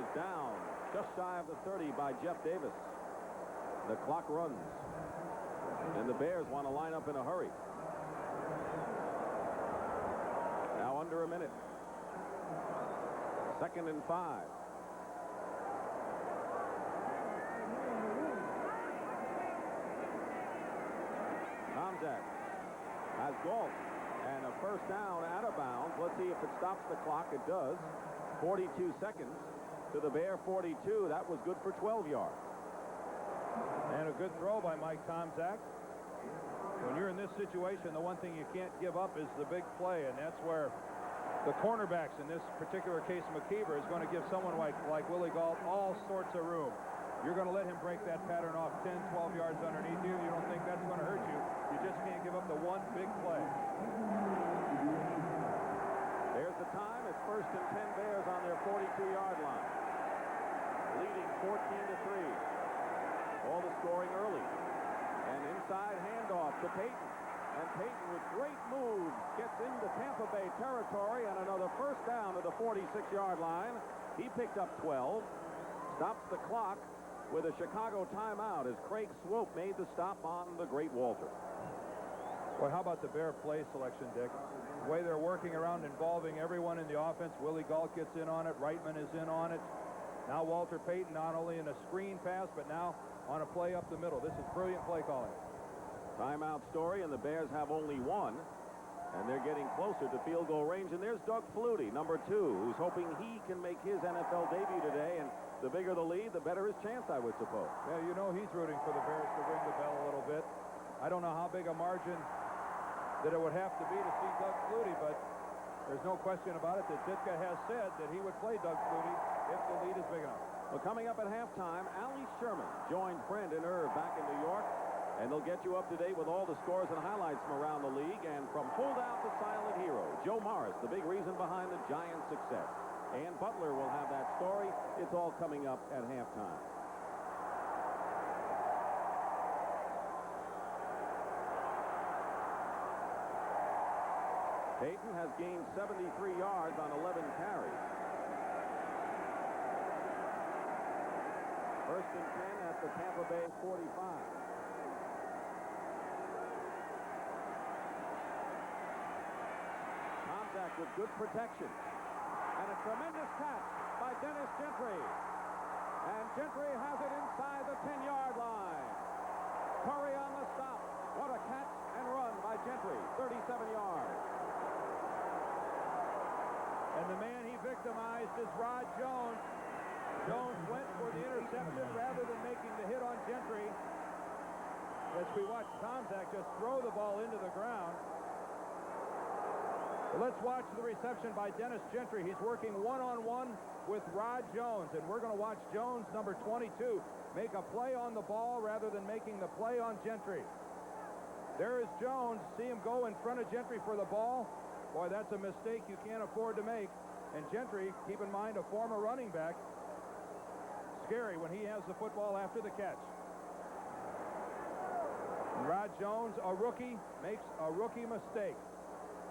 is down just shy of the 30 by Jeff Davis. The clock runs, and the Bears want to line up in a hurry. Now under a minute. 2nd and 5. Tomczak has Gault, and a first down out of bounds. Let's see if it stops the clock. It does. 42 seconds to the Bear 42. That was good for 12 yards. And a good throw by Mike Tomczak. When you're in this situation, the one thing you can't give up is the big play, and that's where the cornerbacks, in this particular case McKeever, is going to give someone like Willie Gault all sorts of room. You're going to let him break that pattern off 10, 12 yards underneath you. You don't think that's going to hurt you. You just can't give up the one big play. There's the time. It's 1st and 10 Bears on their 42-yard line. Leading 14-3. All the scoring early. And inside handoff to Payton. And Payton, with great moves, gets into Tampa Bay territory, and another first down to the 46-yard line. He picked up 12. Stops the clock with a Chicago timeout as Craig Swope made the stop on the great Walter. Well, how about the Bear play selection, Dick? The way they're working around, involving everyone in the offense. Willie Gault gets in on it. Reitman is in on it. Now Walter Payton, not only in a screen pass, but now on a play up the middle. This is brilliant play calling. Timeout Story, and the Bears have only one, and they're getting closer to field goal range. And there's Doug Flutie, number 2, who's hoping he can make his NFL debut today. And the bigger the lead, the better his chance, I would suppose. Yeah, you know he's rooting for the Bears to ring the bell a little bit. I don't know how big a margin that it would have to be to see Doug Flutie, but there's no question about it that Ditka has said that he would play Doug Flutie if the lead is big enough. Well, coming up at halftime, Allie Sherman joins Brendan Irv back in New York, and they'll get you up to date with all the scores and highlights from around the league. And from holdout to silent hero, Joe Morris, the big reason behind the Giants' success. And Butler will have that story. It's all coming up at halftime. Payton has gained 73 yards on 11 carries. 1st and 10 at the Tampa Bay 45. Tomczak with good protection. And a tremendous catch by Dennis Gentry. And Gentry has it inside the 10-yard line. Curry on the stop. What a catch and run by Gentry. 37 yards. And the man he victimized is Rod Jones. Jones went for the interception rather than making the hit on Gentry. As we watch Tomczak just throw the ball into the ground. Let's watch the reception by Dennis Gentry. He's working one-on-one with Rod Jones, and we're going to watch Jones, number 22, make a play on the ball rather than making the play on Gentry. There is Jones. See him go in front of Gentry for the ball. Boy, that's a mistake you can't afford to make. And Gentry, keep in mind, a former running back. Scary when he has the football after the catch. And Rod Jones, a rookie, makes a rookie mistake.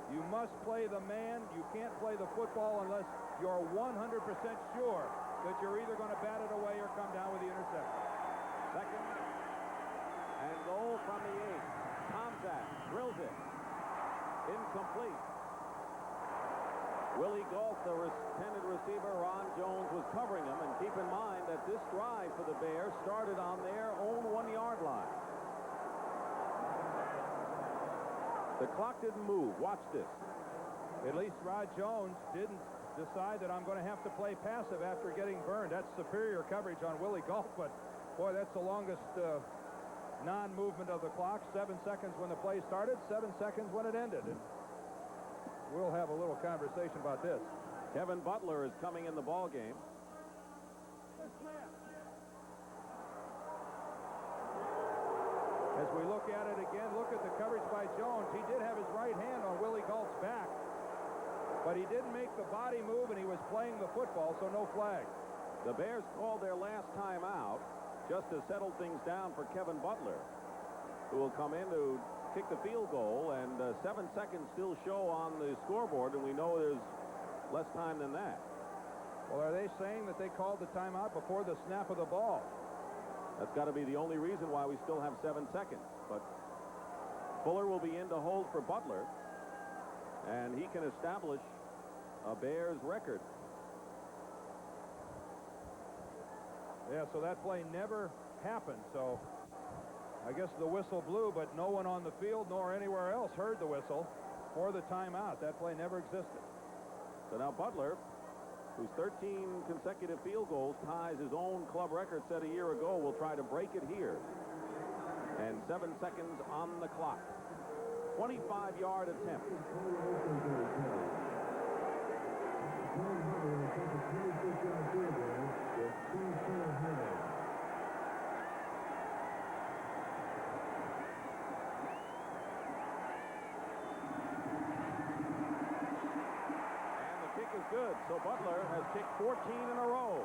You must play the man. You can't play the football unless you're 100% sure that you're either going to bat it away or come down with the interception. 2nd and goal from the 8. Tomczak drills it. Incomplete. Willie Gault, the intended receiver, Ron Jones, was covering him. And keep in mind that this drive for the Bears started on their own 1-yard line. The clock didn't move. Watch this. At least Rod Jones didn't decide that I'm going to have to play passive after getting burned. That's superior coverage on Willie Gault, but boy, that's the longest non-movement of the clock. 7 seconds when the play started, 7 seconds when it ended. And we'll have a little conversation about this. Kevin Butler is coming in the ball game. As we look at it again, look at the coverage by Jones. He did have his right hand on Willie Gault's back, but he didn't make the body move, and he was playing the football, so no flag. The Bears called their last time out just to settle things down for Kevin Butler, who will come in to kick the field goal, and 7 seconds still show on the scoreboard, and we know there's less time than that. Well, are they saying that they called the timeout before the snap of the ball? That's got to be the only reason why we still have 7 seconds. But Fuller will be in to hold for Butler, and he can establish a Bears record. Yeah, so that play never happened. So I guess the whistle blew, but no one on the field nor anywhere else heard the whistle for the timeout. That play never existed. So now Butler, whose 13 consecutive field goals ties his own club record set a year ago, will try to break it here. And 7 seconds on the clock. 25-yard attempt. Good. So Butler has kicked 14 in a row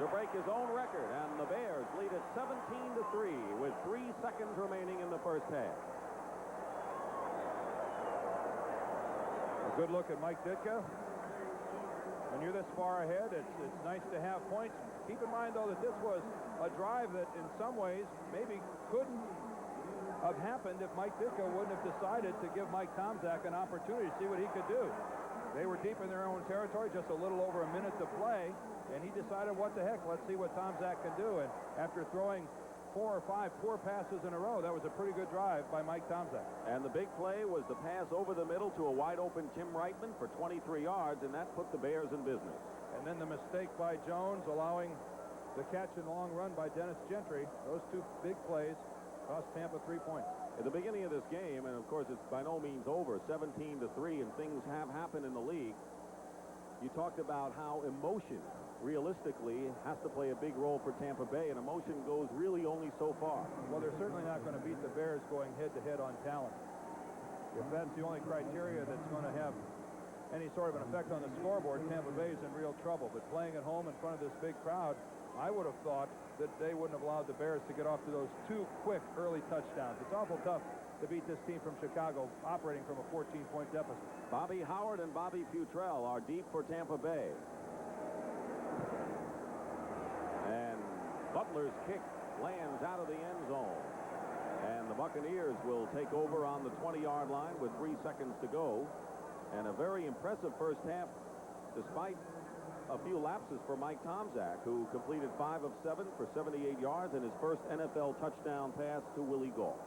to break his own record, and the Bears lead it 17-3 with 3 seconds remaining in the first half. A good look at Mike Ditka. When you're this far ahead, it's nice to have points. Keep in mind, though, that this was a drive that in some ways maybe couldn't have happened if Mike Ditka wouldn't have decided to give Mike Tomczak an opportunity to see what he could do. They were deep in their own territory, just a little over a minute to play, and he decided, what the heck, let's see what Tomczak can do. And after throwing 4 or 5 poor passes in a row, that was a pretty good drive by Mike Tomczak. And the big play was the pass over the middle to a wide-open Tim Reitman for 23 yards, and that put the Bears in business. And then the mistake by Jones, allowing the catch and long run by Dennis Gentry. Those 2 big plays cost Tampa 3 points. At the beginning of this game, and of course it's by no means over, 17-3, and things have happened in the league. You talked about how emotion realistically has to play a big role for Tampa Bay, and emotion goes really only so far. Well, they're certainly not going to beat the Bears going head-to-head on talent. If that's the only criteria that's going to have any sort of an effect on the scoreboard, Tampa Bay is in real trouble. But playing at home in front of this big crowd, I would have thought that they wouldn't have allowed the Bears to get off to those 2 quick early touchdowns. It's awful tough to beat this team from Chicago operating from a 14-point deficit. Bobby Howard and Bobby Futrell are deep for Tampa Bay. And Butler's kick lands out of the end zone. And the Buccaneers will take over on the 20-yard line with 3 seconds to go. And a very impressive first half, despite a few lapses for Mike Tomczak, who completed 5 of 7 for 78 yards and his first NFL touchdown pass to Willie Gault.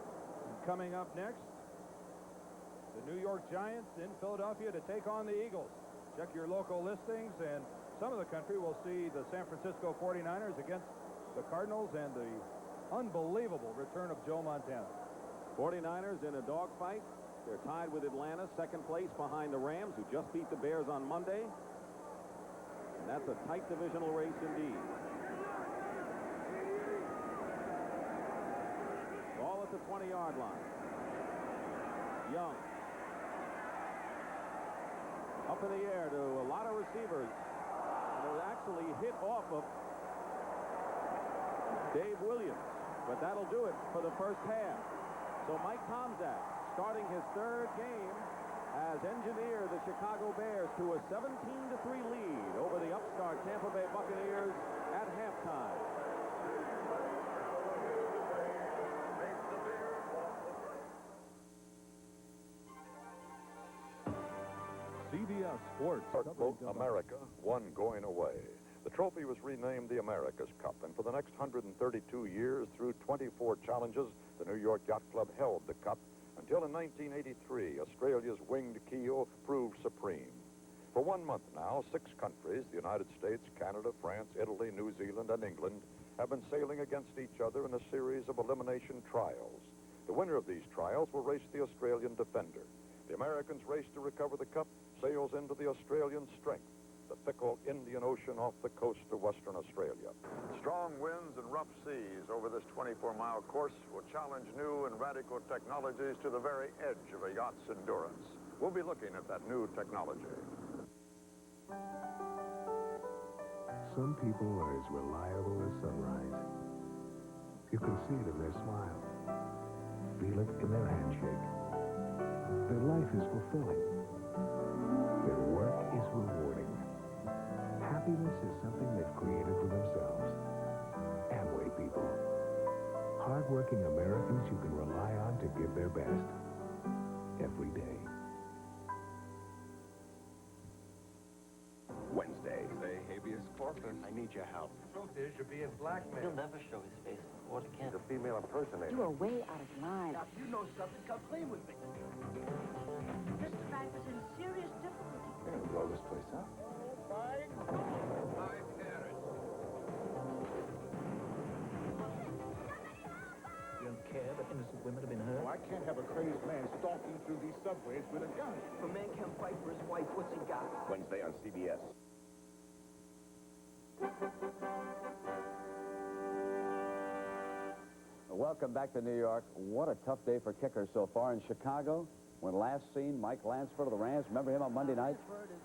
Coming up next, the New York Giants in Philadelphia to take on the Eagles. Check your local listings, and some of the country will see the San Francisco 49ers against the Cardinals and the unbelievable return of Joe Montana. 49ers in a dogfight. They're tied with Atlanta, second place behind the Rams, who just beat the Bears on Monday. And that's a tight divisional race indeed. Ball at the 20-yard line. Young. Up in the air to a lot of receivers. And it actually hit off of Dave Williams. But that'll do it for the first half. So Mike Tomczak, starting his 3rd game, has engineered the Chicago Bears to a 17-3 lead over the upstart Tampa Bay Buccaneers at halftime. CBS Sports. America, one going away. The trophy was renamed the America's Cup, and for the next 132 years, through 24 challenges, the New York Yacht Club held the cup until in 1983, Australia's winged keel proved supreme. For 1 month now, 6 countries, the United States, Canada, France, Italy, New Zealand, and England, have been sailing against each other in a series of elimination trials. The winner of these trials will race the Australian defender. The Americans race to recover the cup, sails into the Australian strength, the fickle Indian Ocean off the coast of Western Australia. Strong winds and rough seas over this 24-mile course will challenge new and radical technologies to the very edge of a yacht's endurance. We'll be looking at that new technology. Some people are as reliable as sunrise. You can see it in their smile, feel it in their handshake. Their life is fulfilling. Their work is rewarding. Happy happiness is something they've created for themselves. Amway people. Hard-working Americans you can rely on to give their best. Every day. Wednesday. Say habeas corpus. I need your help. The truth is, you're being blackmailed. He'll never show his face before the camera. The female impersonator. You are way out of line. Now, if you know something, come clean with me. Mr. Frank was in serious difficulty. You're gonna blow this place up. You don't care that innocent women have been hurt? I can't have a crazed man stalking through these subways with a gun. If a man can't fight for his wife, what's he got? Wednesday on CBS. Welcome back to New York. What a tough day for kickers so far in Chicago. When last seen, Mike Lansford of the Rams, remember him on Monday night?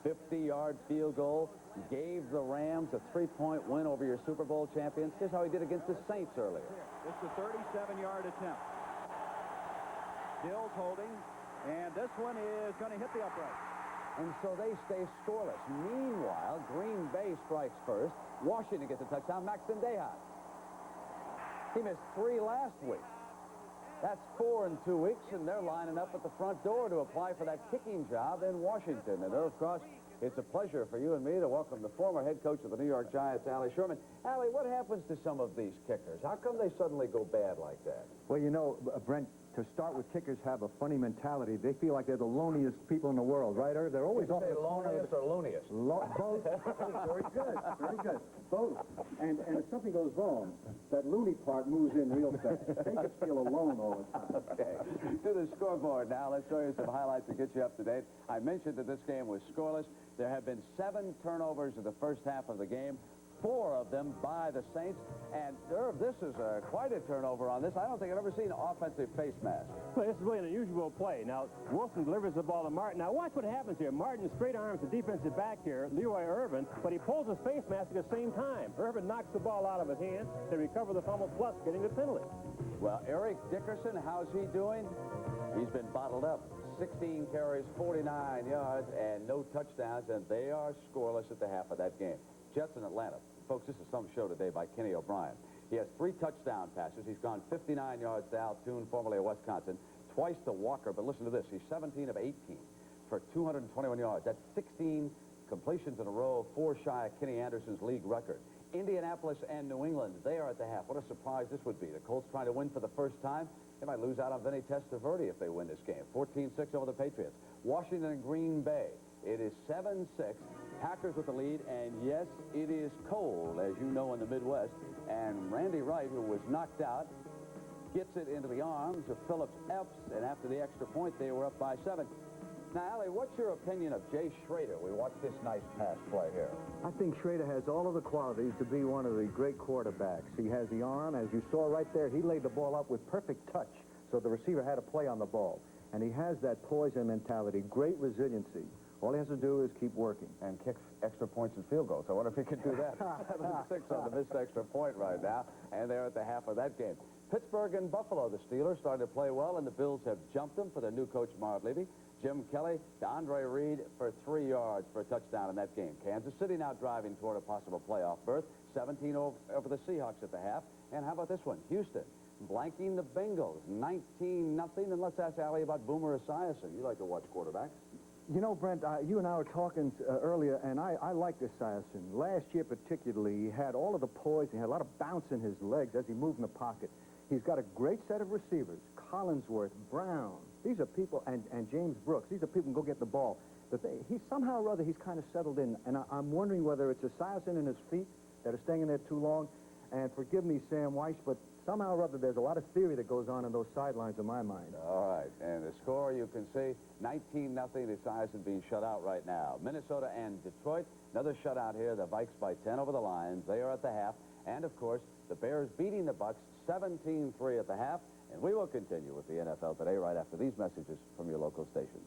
50-yard field goal, gave the Rams a 3-point win over your Super Bowl champions. Here's how he did against the Saints earlier. This is a 37-yard attempt. Stills holding, and this one is going to hit the upright. And so they stay scoreless. Meanwhile, Green Bay strikes first. Washington gets a touchdown. Maxton Dejas. He missed 3 last week. That's 4 in 2 weeks, and they're lining up at the front door to apply for that kicking job in Washington. And, of course, it's a pleasure for you and me to welcome the former head coach of the New York Giants, Allie Sherman. Allie, what happens to some of these kickers? How come they suddenly go bad like that? Well, you know, Brent, to start with, kickers have a funny mentality. They feel like they're the loneliest people in the world, right? They're always off the loneliest or looniest? Both. Very good. Very good. Both. And if something goes wrong, that loony part moves in real fast. They just feel alone all the time. Okay. To the scoreboard now. Let's show you some highlights to get you up to date. I mentioned that this game was scoreless. There have been 7 turnovers in the first half of the game. 4 of them by the Saints. And, Irv, this is quite a turnover on this. I don't think I've ever seen an offensive face mask. Well, this is really an unusual play. Now, Wilson delivers the ball to Martin. Now, watch what happens here. Martin straight arms the defensive back here, Leroy Irvin, but he pulls his face mask at the same time. Irvin knocks the ball out of his hand to recover the fumble, plus getting the penalty. Well, Eric Dickerson, how's he doing? He's been bottled up. 16 carries, 49 yards, and no touchdowns, and they are scoreless at the half of that game. Jets in Atlanta. Folks, this is some show today by Kenny O'Brien. He has 3 touchdown passes. He's gone 59 yards to Al Toon, formerly of Wisconsin, twice to Walker, but listen to this. He's 17 of 18 for 221 yards. That's 16 completions in a row, 4 shy of Kenny Anderson's league record. Indianapolis and New England, they are at the half. What a surprise this would be. The Colts trying to win for the first time. They might lose out on Vinny Testaverde if they win this game. 14-6 over the Patriots. Washington and Green Bay. It is 7-6. Packers with the lead, and yes, it is cold, as you know, in the Midwest. And Randy Wright, who was knocked out, gets it into the arms of Phillips Epps, and after the extra point, they were up by 7. Now, Allie, what's your opinion of Jay Schrader? We watched this nice pass play here. I think Schrader has all of the qualities to be one of the great quarterbacks. He has the arm, as you saw right there. He laid the ball up with perfect touch, so the receiver had to play on the ball. And he has that poise and mentality, great resiliency. All he has to do is keep working. And kick extra points and field goals. I wonder if he could do that. 7-6 on the missed extra point right now, and they're at the half of that game. Pittsburgh and Buffalo, the Steelers, starting to play well, and the Bills have jumped them for their new coach, Marv Levy. Jim Kelly to Andre Reed for 3 yards for a touchdown in that game. Kansas City now driving toward a possible playoff berth. 17 over the Seahawks at the half. And how about this one? Houston blanking the Bengals. 19-0. And let's ask Allie about Boomer Esiason. You like to watch quarterbacks. You know, Brent, you and I were talking earlier, and I like this Esiason. Last year particularly, he had all of the poise. He had a lot of bounce in his legs as he moved in the pocket. He's got a great set of receivers. Collinsworth, Brown. These are people, and James Brooks. These are people who can go get the ball. He somehow or other, he's kind of settled in, and I'm wondering whether it's Esiason in his feet that are staying in there too long. And forgive me, Sam Weiss, but somehow or other, there's a lot of theory that goes on in those sidelines in my mind. All right, and the score you can see, 19-0, Esiason being shut out right now. Minnesota and Detroit, another shutout here. The Vikes by 10 over the Lions. They are at the half. And, of course, the Bears beating the Bucks 17-3 at the half. And we will continue with the NFL today right after these messages from your local station.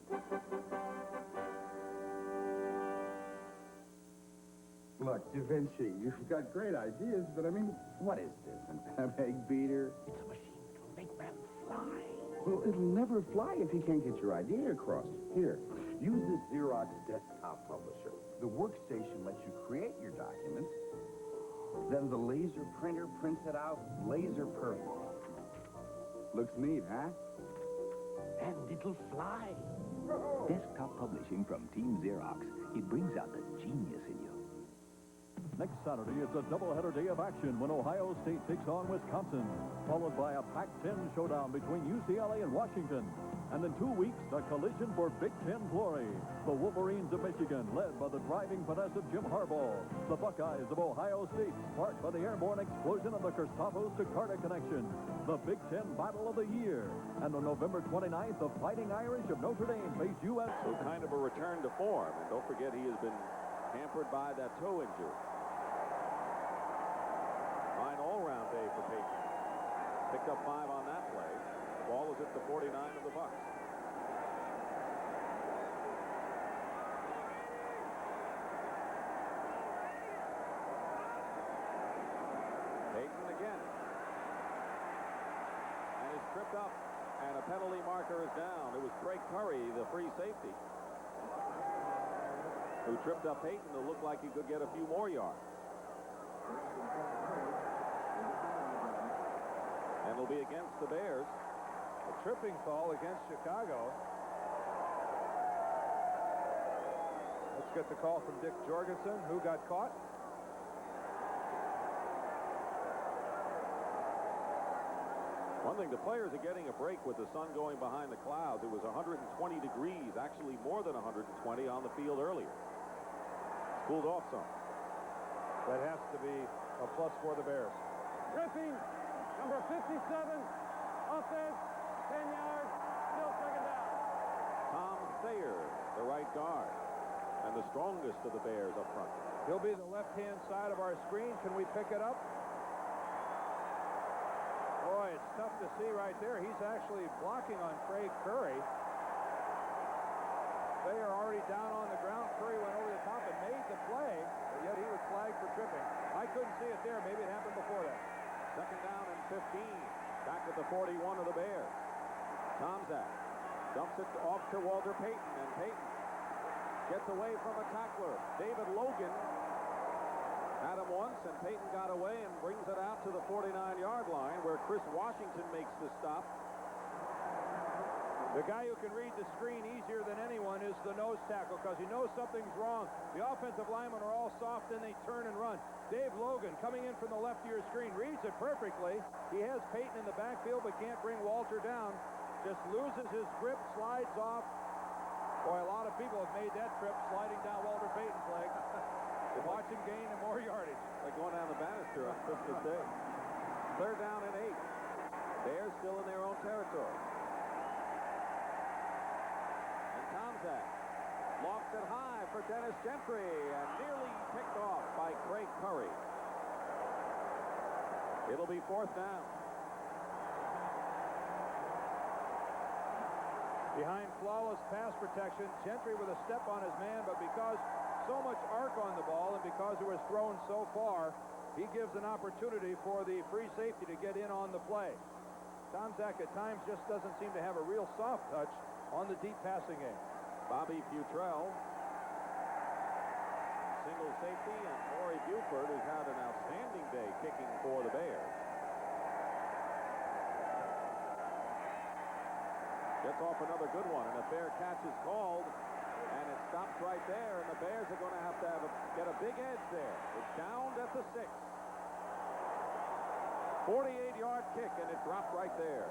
Look, Da Vinci, you've got great ideas, but I mean, what is this? An egg beater? It's a machine to make men fly. Well, it'll never fly if you can't get your idea across. Here, use this Xerox desktop publisher. The workstation lets you create your documents. Then the laser printer prints it out laser perfect. Looks neat, huh? And it'll fly. Desktop publishing from Team Xerox. It brings out the genius in you. Next Saturday, it's a doubleheader day of action when Ohio State takes on Wisconsin, followed by a Pac-10 showdown between UCLA and Washington. And in 2 weeks, the collision for Big Ten glory. The Wolverines of Michigan, led by the driving finesse of Jim Harbaugh. The Buckeyes of Ohio State, sparked by the airborne explosion of the Christopoulos to Carter connection. The Big Ten Battle of the Year. And on November 29th, the Fighting Irish of Notre Dame face U.S. So kind of a return to form. And don't forget, he has been hampered by that toe injury. Fine all-round day for Payton. Picked up 5 on that play. The ball is at the 49 of the Bucs. Payton again. And is tripped up. And a penalty marker is down. It was Craig Curry, the free safety, who tripped up Payton to look like he could get a few more yards. And it'll be against the Bears. A tripping call against Chicago. Let's get the call from Dick Jorgensen, who got caught. One thing, the players are getting a break with the sun going behind the clouds. It was 120 degrees, actually more than 120 on the field earlier. It's cooled off some. That has to be a plus for the Bears. Griffin, number 57, offense, 10 yards, still second down. Tom Thayer, the right guard, and the strongest of the Bears up front. He'll be the left-hand side of our screen. Can we pick it up? Boy, it's tough to see right there. He's actually blocking on Craig Curry. Thayer already down on the ground. Curry went over the top and made the play, but yet he was flagged for tripping. I couldn't see it there. Maybe it happened before that. Second down and 15. Back at the 41 of the Bears. Tomczak dumps it off to Walter Payton, and Payton gets away from a tackler. David Logan had him once, and Payton got away and brings it out to the 49-yard line, where Chris Washington makes the stop. The guy who can read the screen easier than anyone is the nose tackle, because he knows something's wrong. The offensive linemen are all soft, and they turn and run. Dave Logan, coming in from the left of your screen, reads it perfectly. He has Payton in the backfield, but can't bring Walter down. Just loses his grip, slides off. Boy, a lot of people have made that trip sliding down Walter Payton's leg. Watch him gain more yardage. Like going down the banister on Christmas Day. Third down and 8. Bears still in their own territory. And Tomczak lofts it high for Dennis Gentry, and nearly picked off by Craig Curry. It'll be 4th down. Behind flawless pass protection, Gentry with a step on his man, but because so much arc on the ball and because it was thrown so far, he gives an opportunity for the free safety to get in on the play. Tomczak at times just doesn't seem to have a real soft touch on the deep passing game. Bobby Futrell, single safety, and Maury Buford, who's had an outstanding day kicking for the Bears. Gets off another good one, and a fair catch is called, and it stops right there, and the Bears are going to have get a big edge there. It's down at the 6. 48-yard kick, and it dropped right there.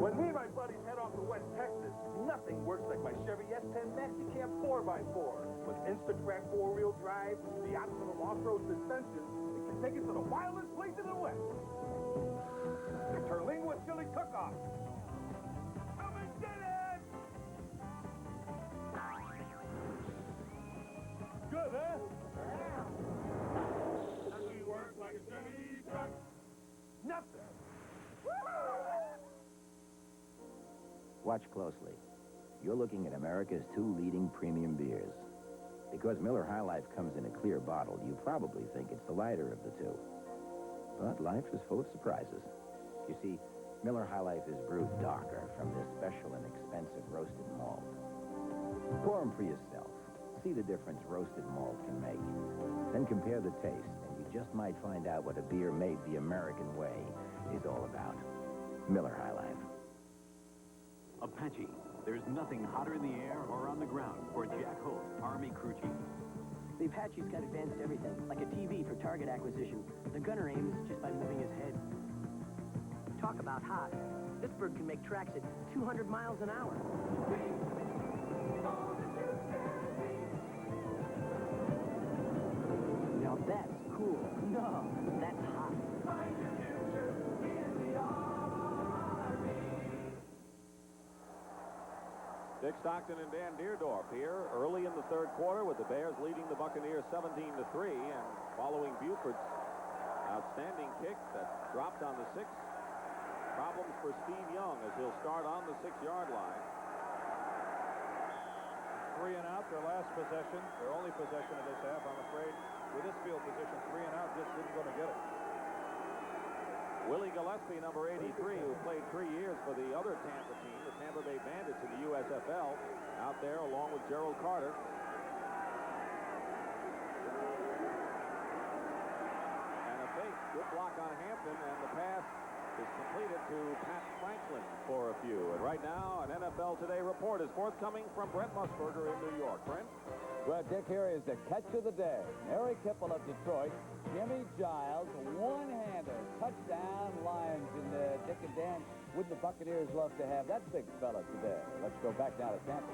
When me and my buddies head off to West Texas, nothing works like my Chevy S10 Maxi-Cam 4x4. With Instatrack 4-wheel drive, the optional off-road suspension, it can take us to the wildest place in the West. The Terlingua Chili Cook-Off. Come and get it! Good, huh? Nothing works like a Chevy truck. Nothing. Watch closely. You're looking at America's 2 leading premium beers. Because Miller High Life comes in a clear bottle, you probably think it's the lighter of the 2. But life is full of surprises. You see, Miller High Life is brewed darker from this special and expensive roasted malt. Pour them for yourself. See the difference roasted malt can make. Then compare the taste, and you just might find out what a beer made the American way is all about. Miller High Life. Apache. There's nothing hotter in the air or on the ground for Jack Holt, Army crew chief. The Apache's got advanced everything, like a TV for target acquisition. The gunner aims just by moving his head. Talk about hot. This bird can make tracks at 200 miles an hour. Now that's cool. No, that's hot. Dick Stockton and Dan Deerdorf here early in the third quarter with the Bears leading the Buccaneers 17-3, and following Buford's outstanding kick that dropped on the 6. Problems for Steve Young as he'll start on the 6-yard line. 3 and out, their last possession, their only possession of this half, I'm afraid. With this field position, 3 and out, just isn't going to get it. Willie Gillespie, number 83, who played 3 years for the other Tampa team, the Tampa Bay Bandits in the USFL, out there along with Gerald Carter. And a fake, good block on Hampton, and the pass is completed to Pat Franklin for a few. And right now, an NFL Today report is forthcoming from Brent Musburger in New York. Brent? Well, Dick, here is the catch of the day. Harry Kipple of Detroit, Jimmy Giles, one-hander, touchdown Lions. And Dick and Dan, wouldn't the Buccaneers love to have that big fella today? Let's go back down to Tampa.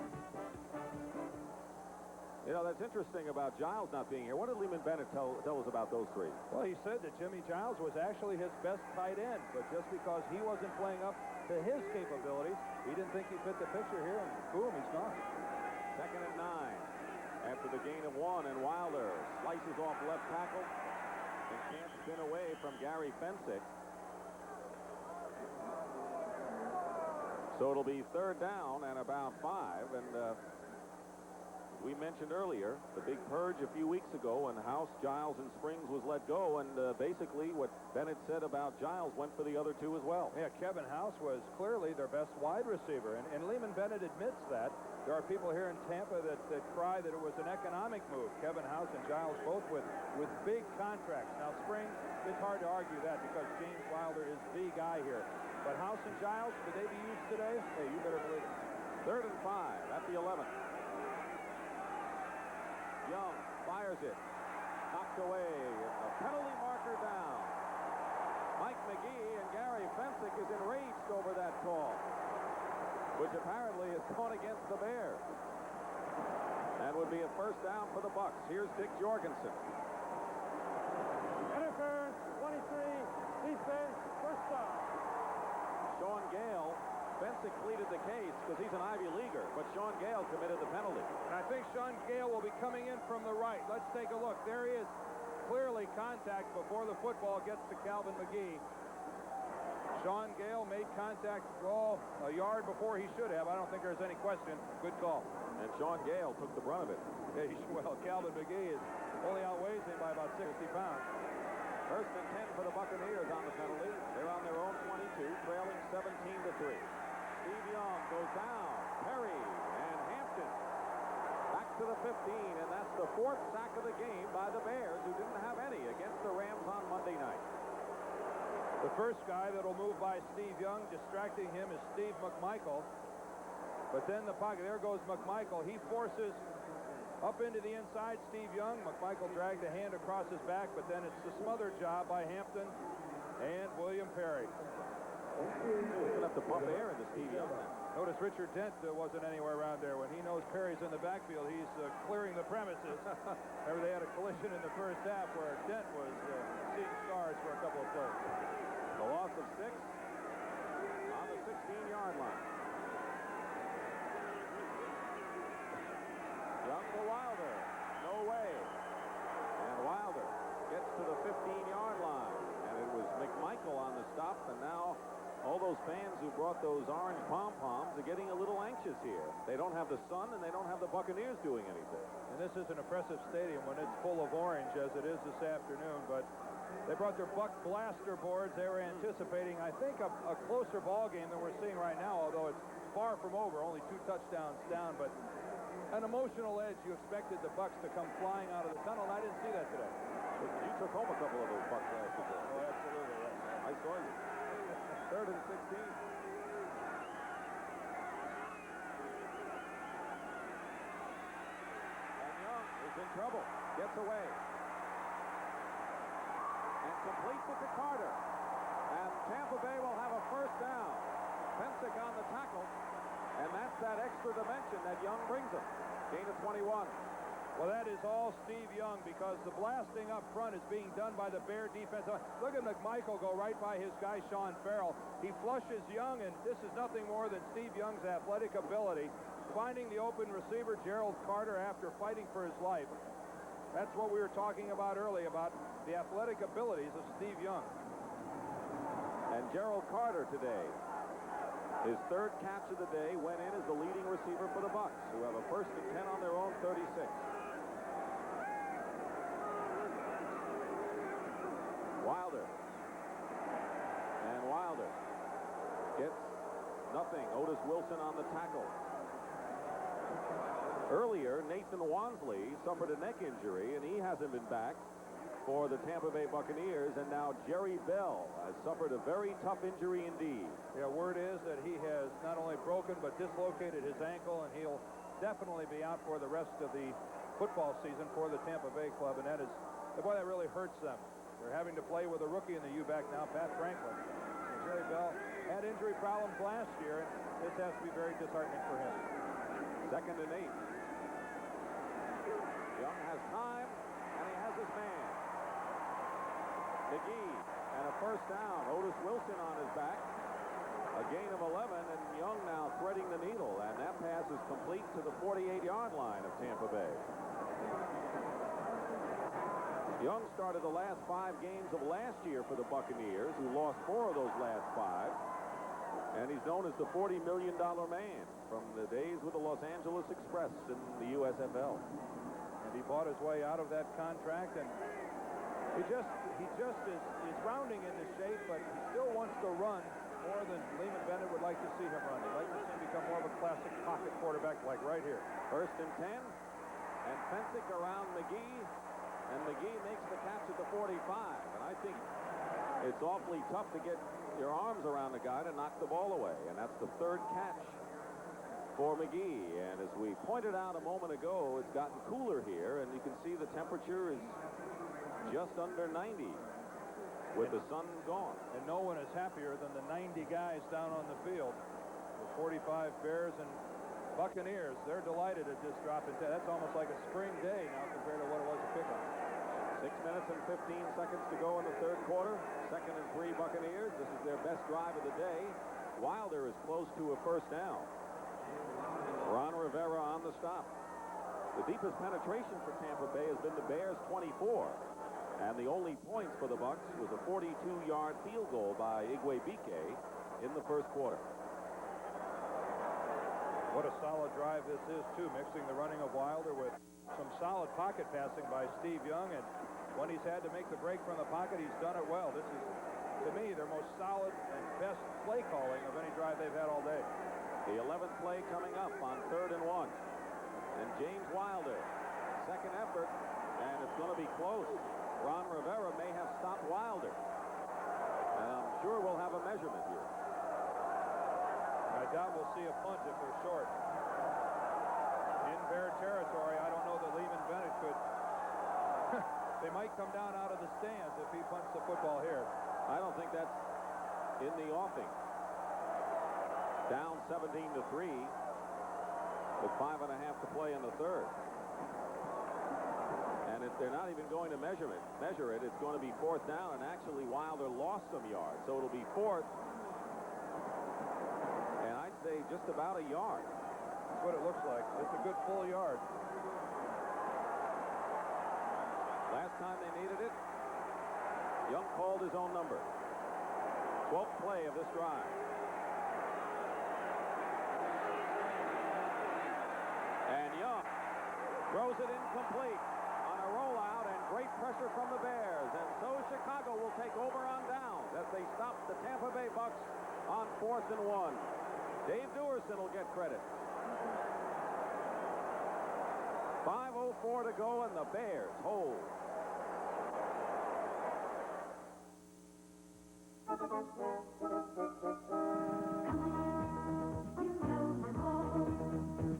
You know, that's interesting about Giles not being here. What did Lehman Bennett tell us about those 3? Well, he said that Jimmy Giles was actually his best tight end, but just because he wasn't playing up to his capabilities, he didn't think he fit the picture here, and boom, he's gone. 2nd and 9. After the gain of 1, and Wilder slices off left tackle and can't spin away from Gary Fensick. So it'll be 3rd down and about 5, and we mentioned earlier the big purge a few weeks ago when House, Giles, and Springs was let go, and basically what Bennett said about Giles went for the other 2 as well. Yeah, Kevin House was clearly their best wide receiver, and Lehman Bennett admits that. There are people here in Tampa that cry that it was an economic move. Kevin House and Giles both with big contracts. Now, Springs, it's hard to argue that because James Wilder is the guy here. But House and Giles, could they be used today? Hey, you better believe it. 3rd and 5 at the 11th. Young fires it. Knocked away. A penalty marker down. Mike McGee and Gary Fensick is enraged over that call, which apparently is gone against the Bears. And would be a 1st down for the Bucs. Here's Dick Jorgensen. Interference, 23, defense, 1st down. Sean Gault. Fensick pleaded the case because he's an Ivy Leaguer, but Sean Gault committed the penalty. And I think Sean Gault will be coming in from the right. Let's take a look. There he is. Clearly contact before the football gets to Calvin McGee. Sean Gault made contact, a yard before he should have. I don't think there's any question. Good call. And Sean Gault took the brunt of it. Well, Calvin McGee only outweighs him by about 60 pounds. 1st and 10 for the Buccaneers on the penalty. They're on their own 22, trailing 17-3. Steve Young goes down. Perry and Hampton back to the 15, and that's the 4th sack of the game by the Bears, who didn't have any against the Rams on Monday night. The first guy that'll move by Steve Young, distracting him, is Steve McMichael. But then the pocket, there goes McMichael. He forces up into the inside, Steve Young. McMichael dragged a hand across his back, but then it's the smother job by Hampton and William Perry. He's going to have to pump air into Steve Young. Notice Richard Dent wasn't anywhere around there. When he knows Perry's in the backfield, he's clearing the premises. Remember, they had a collision in the 1st half where Dent was seeing stars for a couple of plays. The loss of 6 on the 16-yard line. Young to Wilder. No way. And Wilder gets to the 15-yard line. And it was McMichael on the stop, and now all those fans who brought those orange pom-poms are getting a little anxious here. They don't have the sun, and they don't have the Buccaneers doing anything. And this is an impressive stadium when it's full of orange, as it is this afternoon. But they brought their Buck blaster boards. They were anticipating, I think, a closer ball game than we're seeing right now, although it's far from over. Only 2 touchdowns down. But an emotional edge. You expected the Bucs to come flying out of the tunnel, and I didn't see that today. You took home a couple of those Bucs last week. Oh, absolutely, yes. I saw you. 3rd and 16. And Young is in trouble. Gets away. And completes it to Carter. And Tampa Bay will have a first down. Tomczak on the tackle. And that's that extra dimension that Young brings him. Gain of 21. Well, that is all Steve Young, because the blasting up front is being done by the Bear defense. Look at McMichael go right by his guy, Sean Farrell. He flushes Young, and this is nothing more than Steve Young's athletic ability, finding the open receiver, Gerald Carter, after fighting for his life. That's what we were talking about earlier, about the athletic abilities of Steve Young. And Gerald Carter today, his 3rd catch of the day, went in as the leading receiver for the Bucs, who have a 1st and 10 on their own 36. Wilder. And Wilder gets nothing. Otis Wilson on the tackle. Earlier, Nathan Wansley suffered a neck injury, and he hasn't been back for the Tampa Bay Buccaneers. And now Jerry Bell has suffered a very tough injury indeed. Yeah, word is that he has not only broken but dislocated his ankle, and he'll definitely be out for the rest of the football season for the Tampa Bay club. And that is, boy, that really hurts them. They're having to play with a rookie in the U-back now, Pat Franklin. And Jerry Bell had injury problems last year, and this has to be very disheartening for him. 2nd and 8. Young has time, and he has his man. McGee, and a first down. Otis Wilson on his back. A gain of 11, and Young now threading the needle, and that pass is complete to the 48-yard line of Tampa Bay. Young started the last 5 games of last year for the Buccaneers, who lost 4 of those last 5. And he's known as the $40 million man from the days with the Los Angeles Express in the USFL. And he bought his way out of that contract, and he just is rounding into shape, but he still wants to run more than Lehman Bennett would like to see him run. He'd like to see him become more of a classic pocket quarterback like right here. 1st and 10, and Tomczak around McGee. And McGee makes the catch at the 45. And I think it's awfully tough to get your arms around the guy to knock the ball away. And that's the 3rd catch for McGee. And as we pointed out a moment ago, it's gotten cooler here. And you can see the temperature is just under 90 with the sun gone. And no one is happier than the 90 guys down on the field. The 45 Bears and Buccaneers, they're delighted at this drop in. That's almost like a spring day now compared to what it was at kickoff. 6 minutes and 15 seconds to go in the 3rd quarter. 2nd and 3 Buccaneers. This is their best drive of the day. Wilder is close to a first down. Ron Rivera on the stop. The deepest penetration for Tampa Bay has been the Bears' 24. And the only points for the Bucs was a 42-yard field goal by Igwebuike in the 1st quarter. What a solid drive this is, too, mixing the running of Wilder with some solid pocket passing by Steve Young. And when he's had to make the break from the pocket, he's done it well. This is, to me, their most solid and best play calling of any drive they've had all day. The 11th play coming up on 3rd and 1. And James Wilder, 2nd effort, and it's going to be close. Ron Rivera may have stopped Wilder. And I'm sure we'll have a measurement here. I doubt we'll see a punt if they're short. In Bear territory, I don't know that Lehman Bennett could. They might come down out of the stands if he punts the football here. I don't think that's in the offing. Down 17-3 with 5.5 to play in the 3rd. And if they're not even going to measure it, it's going to be 4th down, and actually Wilder lost some yards. So it'll be 4th. And I'd say just about a yard. That's what it looks like. It's a good full yard. Last time they needed it, Young called his own number. 12th play of this drive. And Young throws it incomplete on a rollout, and great pressure from the Bears. And so Chicago will take over on downs as they stop the Tampa Bay Bucs on 4th and 1. Dave Duerson will get credit. 2:04 to go, and the Bears hold.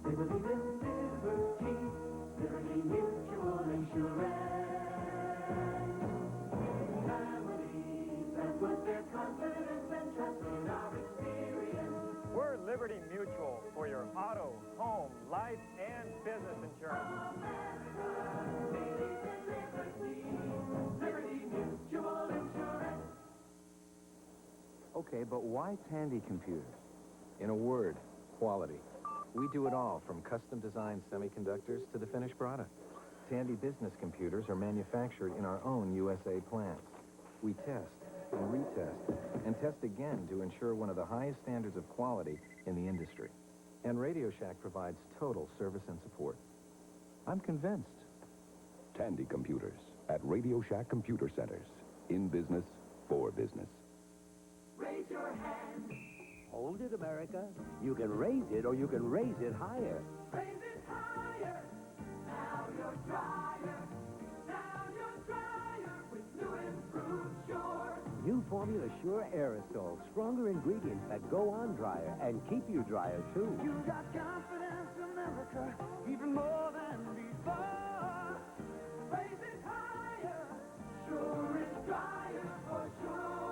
They believe in liberty, Liberty Mutual Insurance. Families that put their confidence and trust in our experience. We're Liberty Mutual for your auto, home, life, and business insurance. Liberty Mutual Insurance. Okay, but why Tandy Computers? In a word, quality. We do it all, from custom-designed semiconductors to the finished product. Tandy business computers are manufactured in our own USA plants. We test and retest and test again to ensure one of the highest standards of quality in the industry. And Radio Shack provides total service and support. I'm convinced. Tandy Computers at Radio Shack Computer Centers. In business, for business. Raise your hand. Hold it, America. You can raise it or you can raise it higher. Raise it higher. Now your dryer. Now your dryer with new improved Sure. New Formula Sure aerosol. Stronger ingredients that go on drier and keep you drier, too. You got confidence, America, even more than before. Raise it higher. Sure is dryer for sure.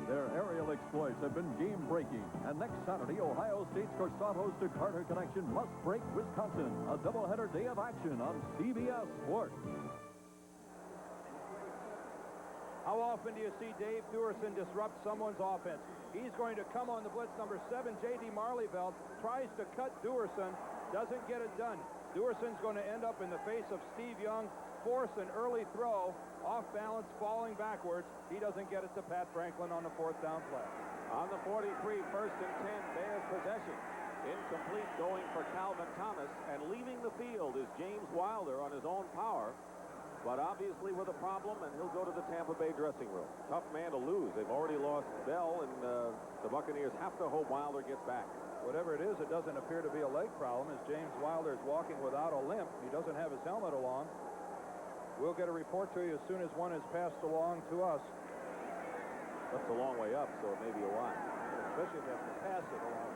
Their aerial exploits have been game-breaking, and next Saturday, Ohio State's Corsatos to Carter connection must break Wisconsin. A doubleheader day of action on CBS Sports. How often do you see Dave Duerson disrupt someone's offense? He's going to come on the blitz. Number 7, J.D. Marleyveld, tries to cut Duerson, doesn't get it done. Duerson's going to end up in the face of Steve Young, force an early throw, off balance, falling backwards. He doesn't get it to Pat Franklin on the 4th down play. On the 43, 1st and 10, Bears possession. Incomplete, going for Calvin Thomas, and leaving the field is James Wilder on his own power, but obviously with a problem, and he'll go to the Tampa Bay dressing room. Tough man to lose. They've already lost Bell, and the Buccaneers have to hope Wilder gets back. Whatever it is, it doesn't appear to be a leg problem, as James Wilder is walking without a limp. He doesn't have his helmet along. We'll get a report to you as soon as one is passed along to us. That's a long way up, so it may be a while. Especially if you have to pass it along.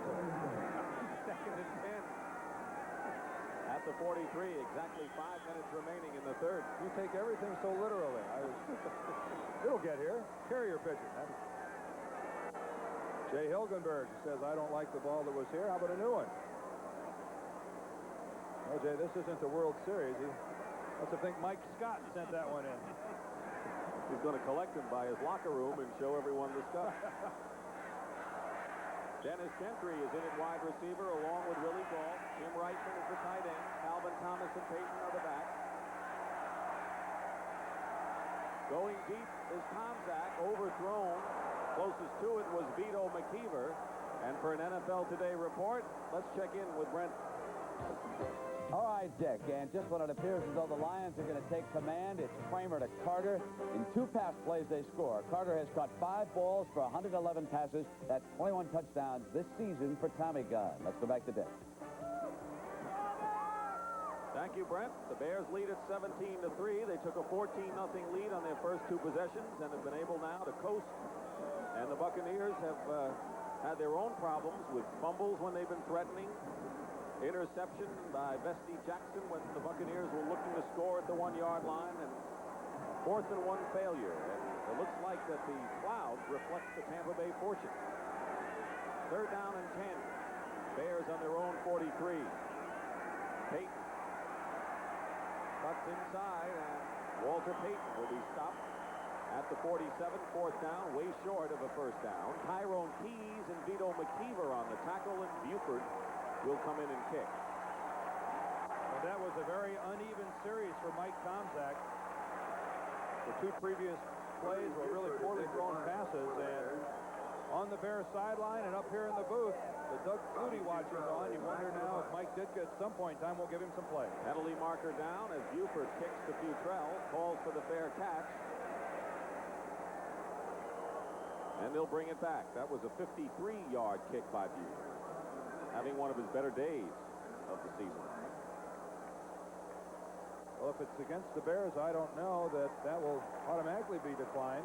2nd and 10. At the 43, exactly 5 minutes remaining in the 3rd. You take everything so literally. It'll get here. Carrier pigeon. Jay Hilgenberg says, I don't like the ball that was here. How about a new one? Oh, Jay, this isn't the World Series. Must have think Mike Scott sent that one in. He's going to collect them by his locker room and show everyone the stuff. Dennis Gentry is in at wide receiver along with Willie Gault. Jim Reitman is the tight end. Calvin Thomas and Payton are the back. Going deep is Tomczak, overthrown. Closest to it was Vito McKeever. And for an NFL Today report, let's check in with Brent. All right, Dick, and just when it appears as though the Lions are going to take command, it's Kramer to Carter. In 2 pass plays, they score. Carter has caught 5 balls for 111 passes. That's 21 touchdowns this season for Tommy Gunn. Let's go back to Dick. Thank you, Brent. The Bears lead at 17-3. They took a 14-0 lead on their first 2 possessions and have been able now to coast. And the Buccaneers have had their own problems with fumbles when they've been threatening. Interception by Vesty Jackson when the Buccaneers were looking to score at the 1-yard line, and 4th and 1 failure. And it looks like that the clouds reflect the Tampa Bay fortune. 3rd down and 10. Bears on their own 43. Payton cuts inside, and Walter Payton will be stopped at the 47. 4th down, way short of a 1st down. Tyrone Keys and Vito McKeever on the tackle, and Buford will come in and kick. Well, that was a very uneven series for Mike Tomczak. The 2 previous plays were really poorly thrown passes, and on the Bears sideline and up here in the booth, the Doug Flutie watchers on. You wonder now if Mike Ditka at some point in time will give him some play. Penalty marker down as Buford kicks to Futrell, calls for the fair catch. And they'll bring it back. That was a 53-yard kick by Buford, having one of his better days of the season. Well, if it's against the Bears, I don't know that will automatically be declined.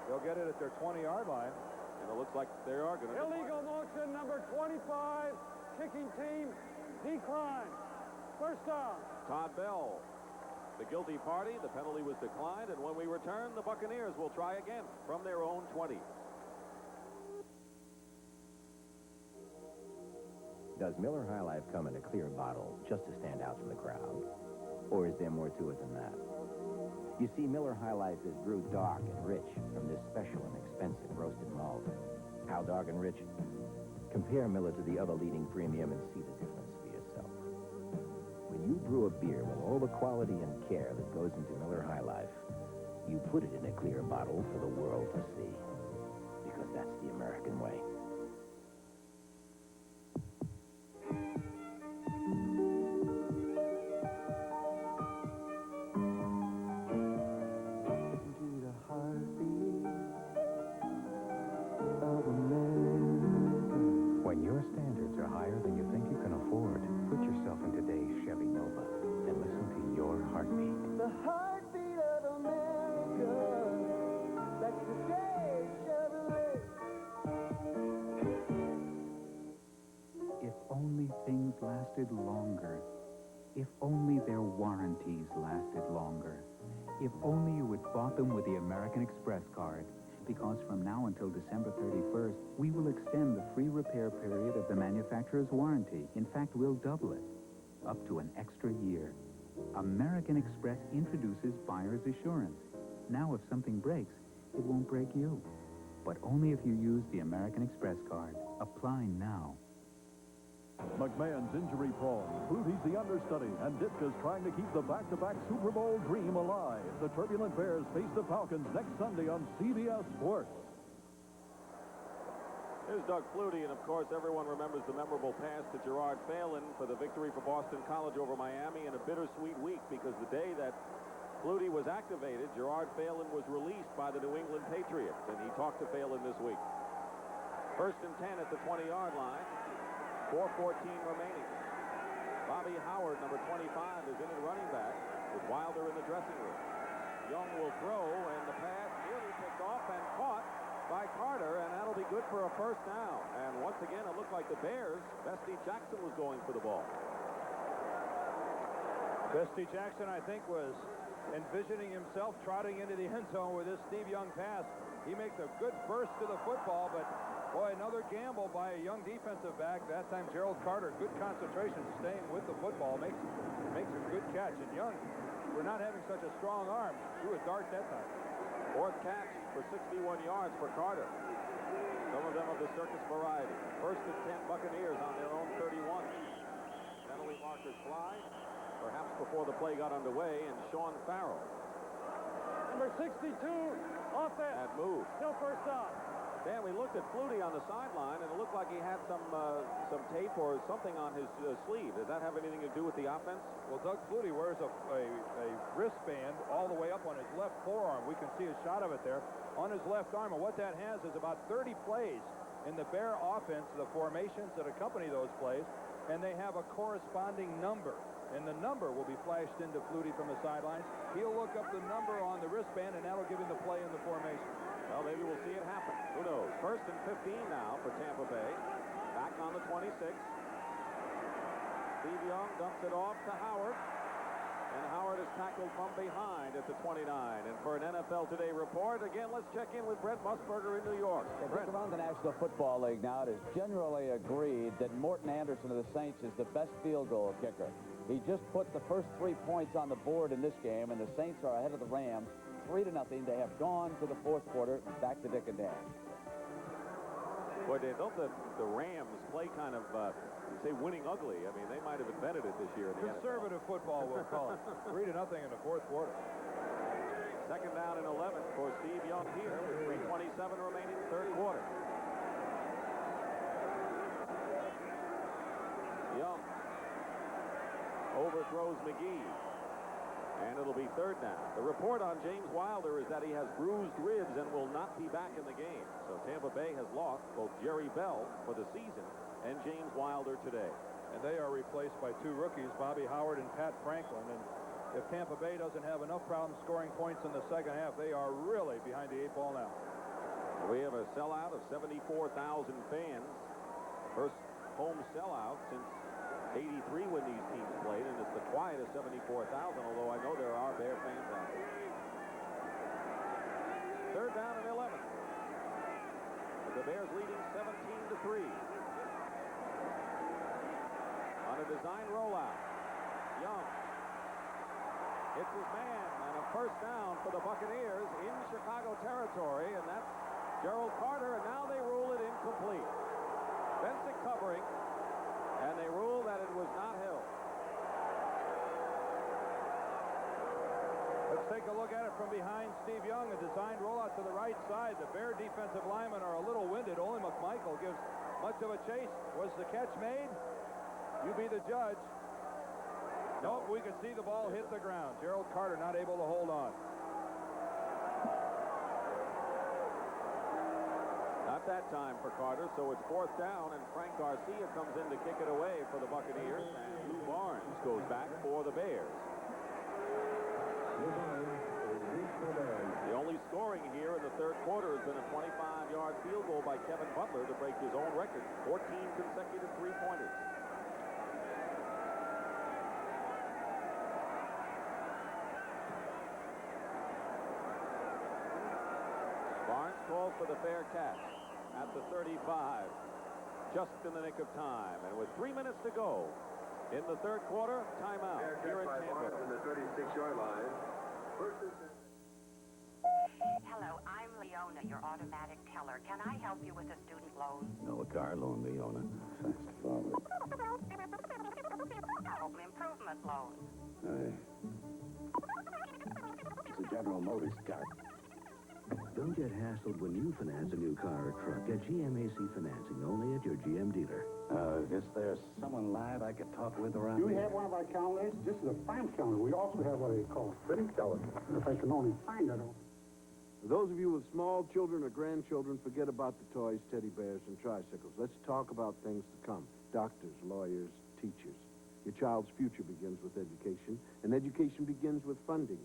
They'll get it at their 20-yard line. And it looks like they are going to. Illegal motion, number 25, kicking team, decline. First down. Todd Bell, the guilty party. The penalty was declined, and when we return, the Buccaneers will try again from their own 20. Does Miller High Life come in a clear bottle just to stand out from the crowd? Or is there more to it than that? You see, Miller High Life is brewed dark and rich from this special and expensive roasted malt. How dark and rich? Compare Miller to the other leading premium and see the difference for yourself. When you brew a beer with all the quality and care that goes into Miller High Life, you put it in a clear bottle for the world to see. Because that's the American way. When your standards are higher than you think you can afford, put yourself in today's Chevy Nova and listen to your heartbeat. The heartbeat of America. That's today's Chevrolet. If only things lasted longer. If only their warranties lasted longer. If only you had bought them with the American Express card. Because from now until December 31st, we will extend the free repair period of the manufacturer's warranty. In fact, we'll double it, up to an extra year. American Express introduces buyer's assurance. Now, if something breaks, it won't break you. But only if you use the American Express card. Apply now. McMahon's injury-prone. Flutie's the understudy, and Ditka's trying to keep the back-to-back Super Bowl dream alive. The turbulent Bears face the Falcons next Sunday on CBS Sports. Here's Doug Flutie, and of course everyone remembers the memorable pass to Gerard Phelan for the victory for Boston College over Miami in a bittersweet week, because the day that Flutie was activated, Gerard Phelan was released by the New England Patriots, and he talked to Phelan this week. 1st and 10 at the 20-yard line. 4:14 remaining. Bobby Howard, number 25, is in at running back with Wilder in the dressing room. Young will throw, and the pass nearly picked off and caught by Carter, and that'll be good for a first down. And once again, it looked like the Bears, Bestie Jackson was going for the ball. Bestie Jackson, I think, was envisioning himself trotting into the end zone with this Steve Young pass. He makes a good burst to the football, but boy, another gamble by a young defensive back. That time, Gerald Carter, good concentration, staying with the football, makes a good catch. And Young, we're not having such a strong arm, threw a dart that time. 4th catch for 61 yards for Carter. Some of them of the circus variety. 1st and 10 Buccaneers on their own 31. Penalty markers fly, perhaps before the play got underway, and Sean Farrell. Number 62, offense. That move. No first down. Dan, we looked at Flutie on the sideline, and it looked like he had some tape or something on his sleeve. Does that have anything to do with the offense? Well, Doug Flutie wears a wristband all the way up on his left forearm. We can see a shot of it there on his left arm, and what that has is about 30 plays in the Bear offense, the formations that accompany those plays, and they have a corresponding number. And the number will be flashed into Flutie from the sidelines. He'll look up the number on the wristband, and that'll give him the play in the formation. Well, maybe we'll see it happen. Who knows? 1st and 15 now for Tampa Bay. Back on the 26. Steve Young dumps it off to Howard. And Howard is tackled from behind at the 29. And for an NFL Today report, again, let's check in with Brent Musburger in New York. Brent, around the National Football League now, it is generally agreed that Morton Anderson of the Saints is the best field goal kicker. He just put the first 3 points on the board in this game, and the Saints are ahead of the Rams 3-0. They have gone to the 4th quarter, back to Dick and Dan. Boy, don't the Rams play kind of, say, winning ugly? I mean, they might have invented it this year. Conservative football, we'll call it. 3-0 in the 4th quarter. 2nd down and 11 for Steve Young here with 3:27 remaining, 3rd quarter. Young overthrows McGee. And it'll be 3rd down. The report on James Wilder is that he has bruised ribs and will not be back in the game. So Tampa Bay has lost both Jerry Bell for the season and James Wilder today. And they are replaced by 2 rookies, Bobby Howard and Pat Franklin. And if Tampa Bay doesn't have enough problems scoring points in the second half, they are really behind the 8 ball now. We have a sellout of 74,000 fans. First home sellout since 83 when these teams played, and it's the quietest 74,000, although I know there are Bear fans out there. Third down and 11. With the Bears leading 17-3. On a design rollout. Young hits his man, and a first down for the Buccaneers in Chicago territory, and that's Gerald Carter, and now they rule it incomplete. Bensick covering, and they rule that it was not held. Let's take a look at it from behind Steve Young. A designed rollout to the right side. The Bear defensive linemen are a little winded. Only McMichael gives much of a chase. Was the catch made? You be the judge. Nope, we could see the ball hit the ground. Gerald Carter not able to hold on. Not that time for Carter, so it's fourth down, and Frank Garcia comes in to kick it away for the Buccaneers, and Lou Barnes goes back for the Bears. The only scoring here in the third quarter has been a 25-yard field goal by Kevin Butler to break his own record, 14 consecutive three-pointers. Barnes calls for the fair catch at the 35, just in the nick of time. And with 3 minutes to go in the third quarter, timeout here in Tampa. On the 36-yard line. Hello, I'm Leona, your automatic teller. Can I help you with a student loan? No, a car loan, Leona. Fast forward. Home improvement loan. It's a General Motors car. Don't get hassled when you finance a new car or truck. Get GMAC financing only at your GM dealer. Is there someone live I could talk with around You here? have one of our calendars. This is a prime calendar. We also have what they call a fitting calendar. If I can only find that. For those of you with small children or grandchildren, forget about the toys, teddy bears, and tricycles. Let's talk about things to come. Doctors, lawyers, teachers. Your child's future begins with education, and education begins with funding.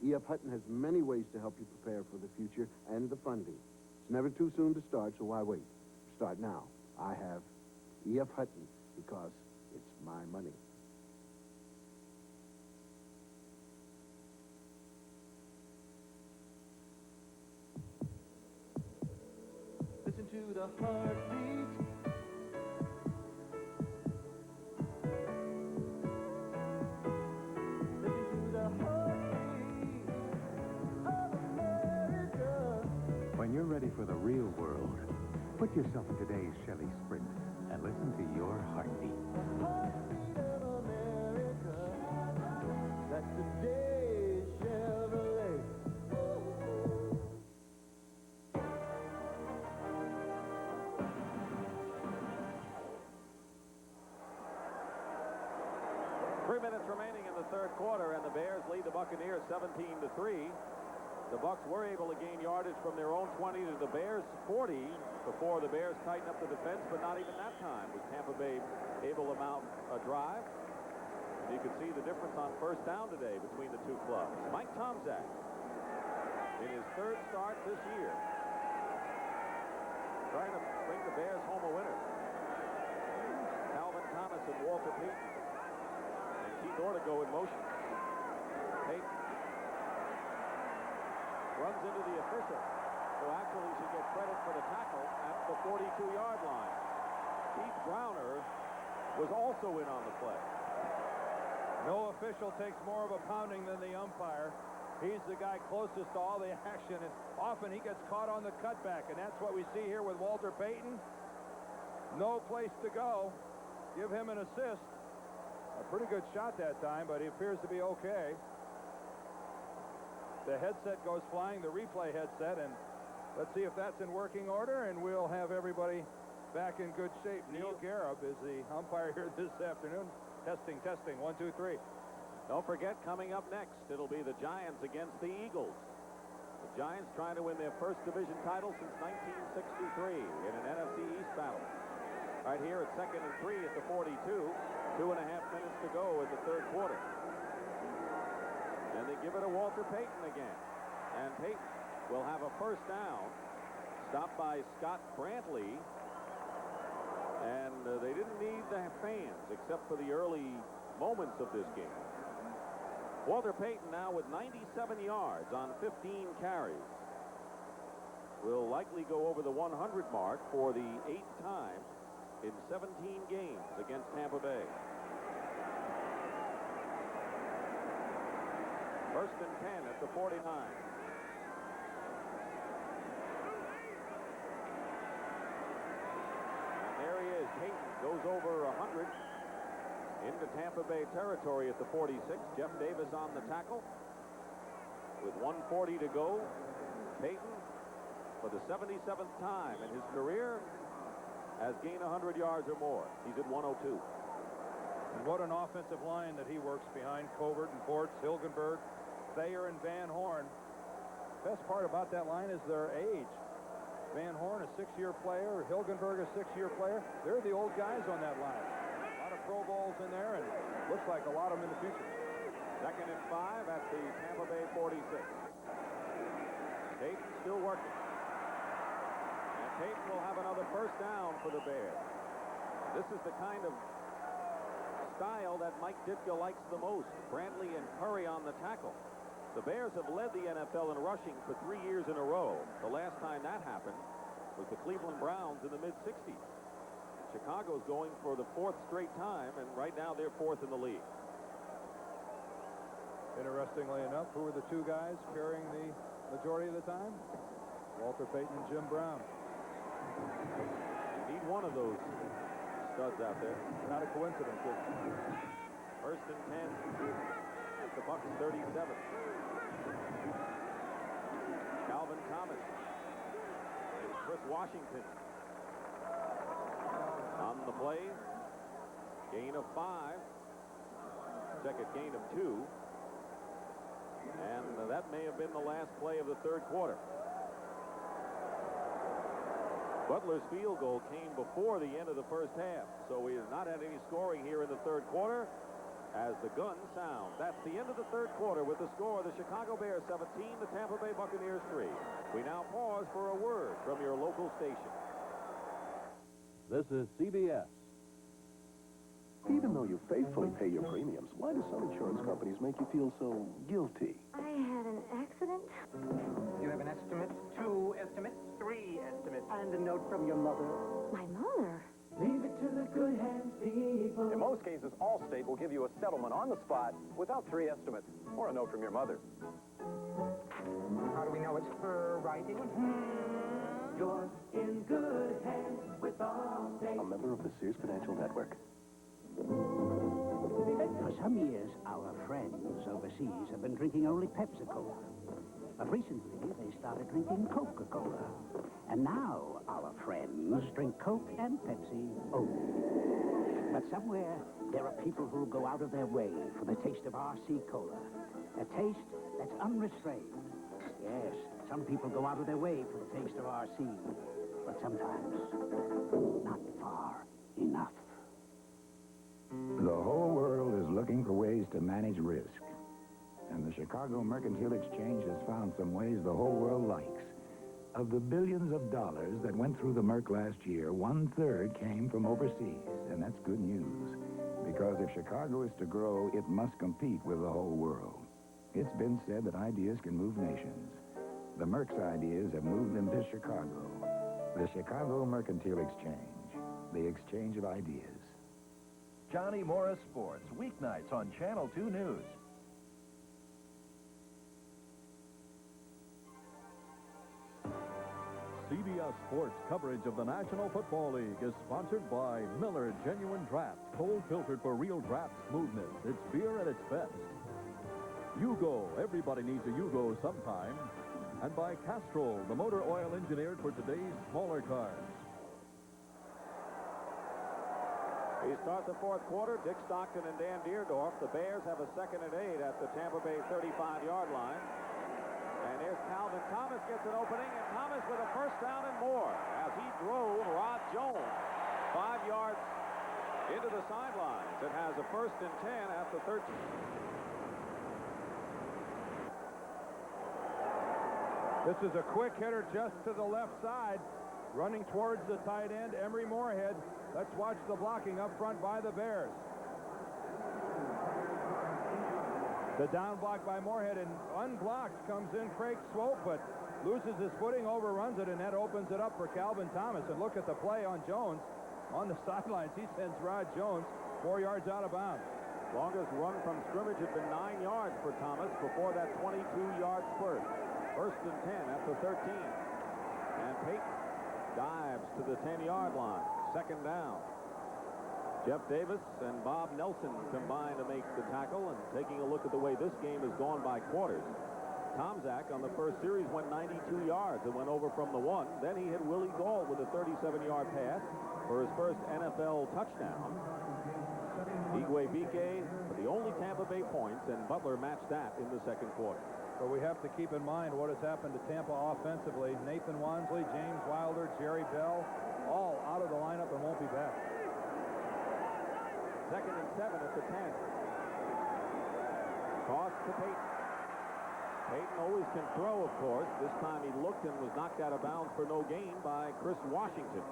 E.F. Hutton has many ways to help you prepare for the future and the funding. It's never too soon to start, so why wait? Start now. I have E.F. Hutton because it's my money. Listen to the heartbeat. Listen to the heartbeat of America. When you're ready for the real world, put yourself in today's Chevy Sprint and listen to your heartbeat. The heartbeat of America. That's today's Chevrolet. 3 minutes remaining in the third quarter, and the Bears lead the Buccaneers 17-3. The Bucs were able to gain yardage from their own 20 to the Bears' 40 before the Bears tightened up the defense, but not even that time was Tampa Bay able to mount a drive. And you can see the difference on first down today between the two clubs. Mike Tomczak, in his third start this year, trying to bring the Bears home a winner. Calvin Thomas and Walter Payton. Keith Ortego in motion. Payton runs into the official, who actually should get credit for the tackle at the 42-yard line. Keith Browner was also in on the play. No official takes more of a pounding than the umpire. He's the guy closest to all the action, and often he gets caught on the cutback, and that's what we see here with Walter Payton. No place to go. Give him an assist. A pretty good shot that time, but he appears to be okay. The headset goes flying, the replay headset, and let's see if that's in working order, and we'll have everybody back in good shape. Neil Garib is the umpire here this afternoon. Testing, 1, 2, 3. Don't forget, coming up next, it'll be the Giants against the Eagles. The Giants trying to win their first division title since 1963 in an NFC East battle. Right here at 2nd and 3 at the 42. 2.5 minutes to go in the third quarter. give it to Walter Payton again. And Payton will have a first down. Stopped by Scott Brantley. And they didn't need the fans except for the early moments of this game. Walter Payton now with 97 yards on 15 carries. Will likely go over the 100 mark for the 8th time in 17 games against Tampa Bay. First and 10 at the 49. And there he is. Payton goes over 100 into Tampa Bay territory at the 46. Jeff Davis on the tackle. With 1:40 to go, Payton, for the 77th time in his career, has gained 100 yards or more. He's at 102. And what an offensive line that he works behind. Covert and Bortz, Hilgenberg, Thayer, and Van Horn. Best part about that line is their age. Van Horn, a 6-year player. Hilgenberg, a 6-year player. They're the old guys on that line. A lot of Pro Bowls in there, and looks like a lot of them in the future. Second and 5 at the Tampa Bay 46. Payton still working. And Payton will have another first down for the Bears. This is the kind of style that Mike Ditka likes the most. Brantley and Curry on the tackle. The Bears have led the NFL in rushing for 3 years in a row. The last time that happened was the Cleveland Browns in the mid-60s. Chicago's going for the 4th straight time, and right now they're 4th in the league. Interestingly enough, who are the two guys carrying the majority of the time? Walter Payton and Jim Brown. You need one of those studs out there. Not a coincidence. First and 10 at the Bucs 37. Calvin Thomas and Chris Washington on the play. Gain of 5. Second gain of 2. And that may have been the last play of the third quarter. Butler's field goal came before the end of the first half, so we have not had any scoring here in the third quarter as the gun sounds. That's the end of the third quarter with the score, the Chicago Bears 17, the Tampa Bay Buccaneers 3. We now pause for a word from your local station. This is CBS. Even though you faithfully pay your premiums, why do some insurance companies make you feel so guilty? I had an accident. You have an estimate, 2 estimates, 3 estimates. And a note from your mother. My mother? Leave it to the good hands, people. In most cases, Allstate will give you a settlement on the spot without 3 estimates or a note from your mother. How do we know it's her writing? You're in good hands with Allstate. A member of the Sears Financial Network. For some years, our friends overseas have been drinking only Pepsi-Cola. But recently, they started drinking Coca-Cola. And now, our friends drink Coke and Pepsi only. But somewhere, there are people who'll go out of their way for the taste of RC Cola. A taste that's unrestrained. Yes, some people go out of their way for the taste of RC. But sometimes, not far enough. The whole world is looking for ways to manage risk. And the Chicago Mercantile Exchange has found some ways the whole world likes. Of the billions of dollars that went through the Merc last year, 1/3 came from overseas. And that's good news. Because if Chicago is to grow, it must compete with the whole world. It's been said that ideas can move nations. The Merc's ideas have moved them to Chicago. The Chicago Mercantile Exchange. The exchange of ideas. Johnny Morris Sports, weeknights on Channel 2 News. CBS Sports coverage of the National Football League is sponsored by Miller Genuine Draft, cold filtered for real draft smoothness. It's beer at its best. Yugo, everybody needs a Yugo sometime. And by Castrol, the motor oil engineered for today's smaller cars. We start the fourth quarter. Dick Stockton and Dan Deerdorf. The Bears have a 2nd and 8 at the Tampa Bay 35-yard line. And here's Calvin Thomas gets an opening, and Thomas with a first down and more as he drove Rod Jones 5 yards into the sidelines. It has a 1st and 10 at the 13. This is a quick hitter just to the left side, running towards the tight end, Emery Moorhead. Let's watch the blocking up front by the Bears. The down block by Moorhead, and unblocked comes in Craig Swope, but loses his footing, overruns it, and that opens it up for Calvin Thomas. And look at the play on Jones on the sidelines. He sends Rod Jones 4 yards out of bounds. Longest run from scrimmage had been 9 yards for Thomas before that 22-yard spurt. First and 10 after 13. And Payton dives to the 10-yard line. Second down. Jeff Davis and Bob Nelson combined to make the tackle. And taking a look at the way this game has gone by quarters, Tomczak on the first series went 92 yards and went over from the 1. Then he hit Willie Gault with a 37-yard pass for his first NFL touchdown. Igwe-Bike for the only Tampa Bay points, and Butler matched that in the second quarter. But we have to keep in mind what has happened to Tampa offensively. Nathan Wansley, James Wilder, Jerry Bell, all out of the lineup and won't be back. Second and 7 at the 10. Toss to Payton. Payton always can throw, of course. This time he looked and was knocked out of bounds for no gain by Chris Washington.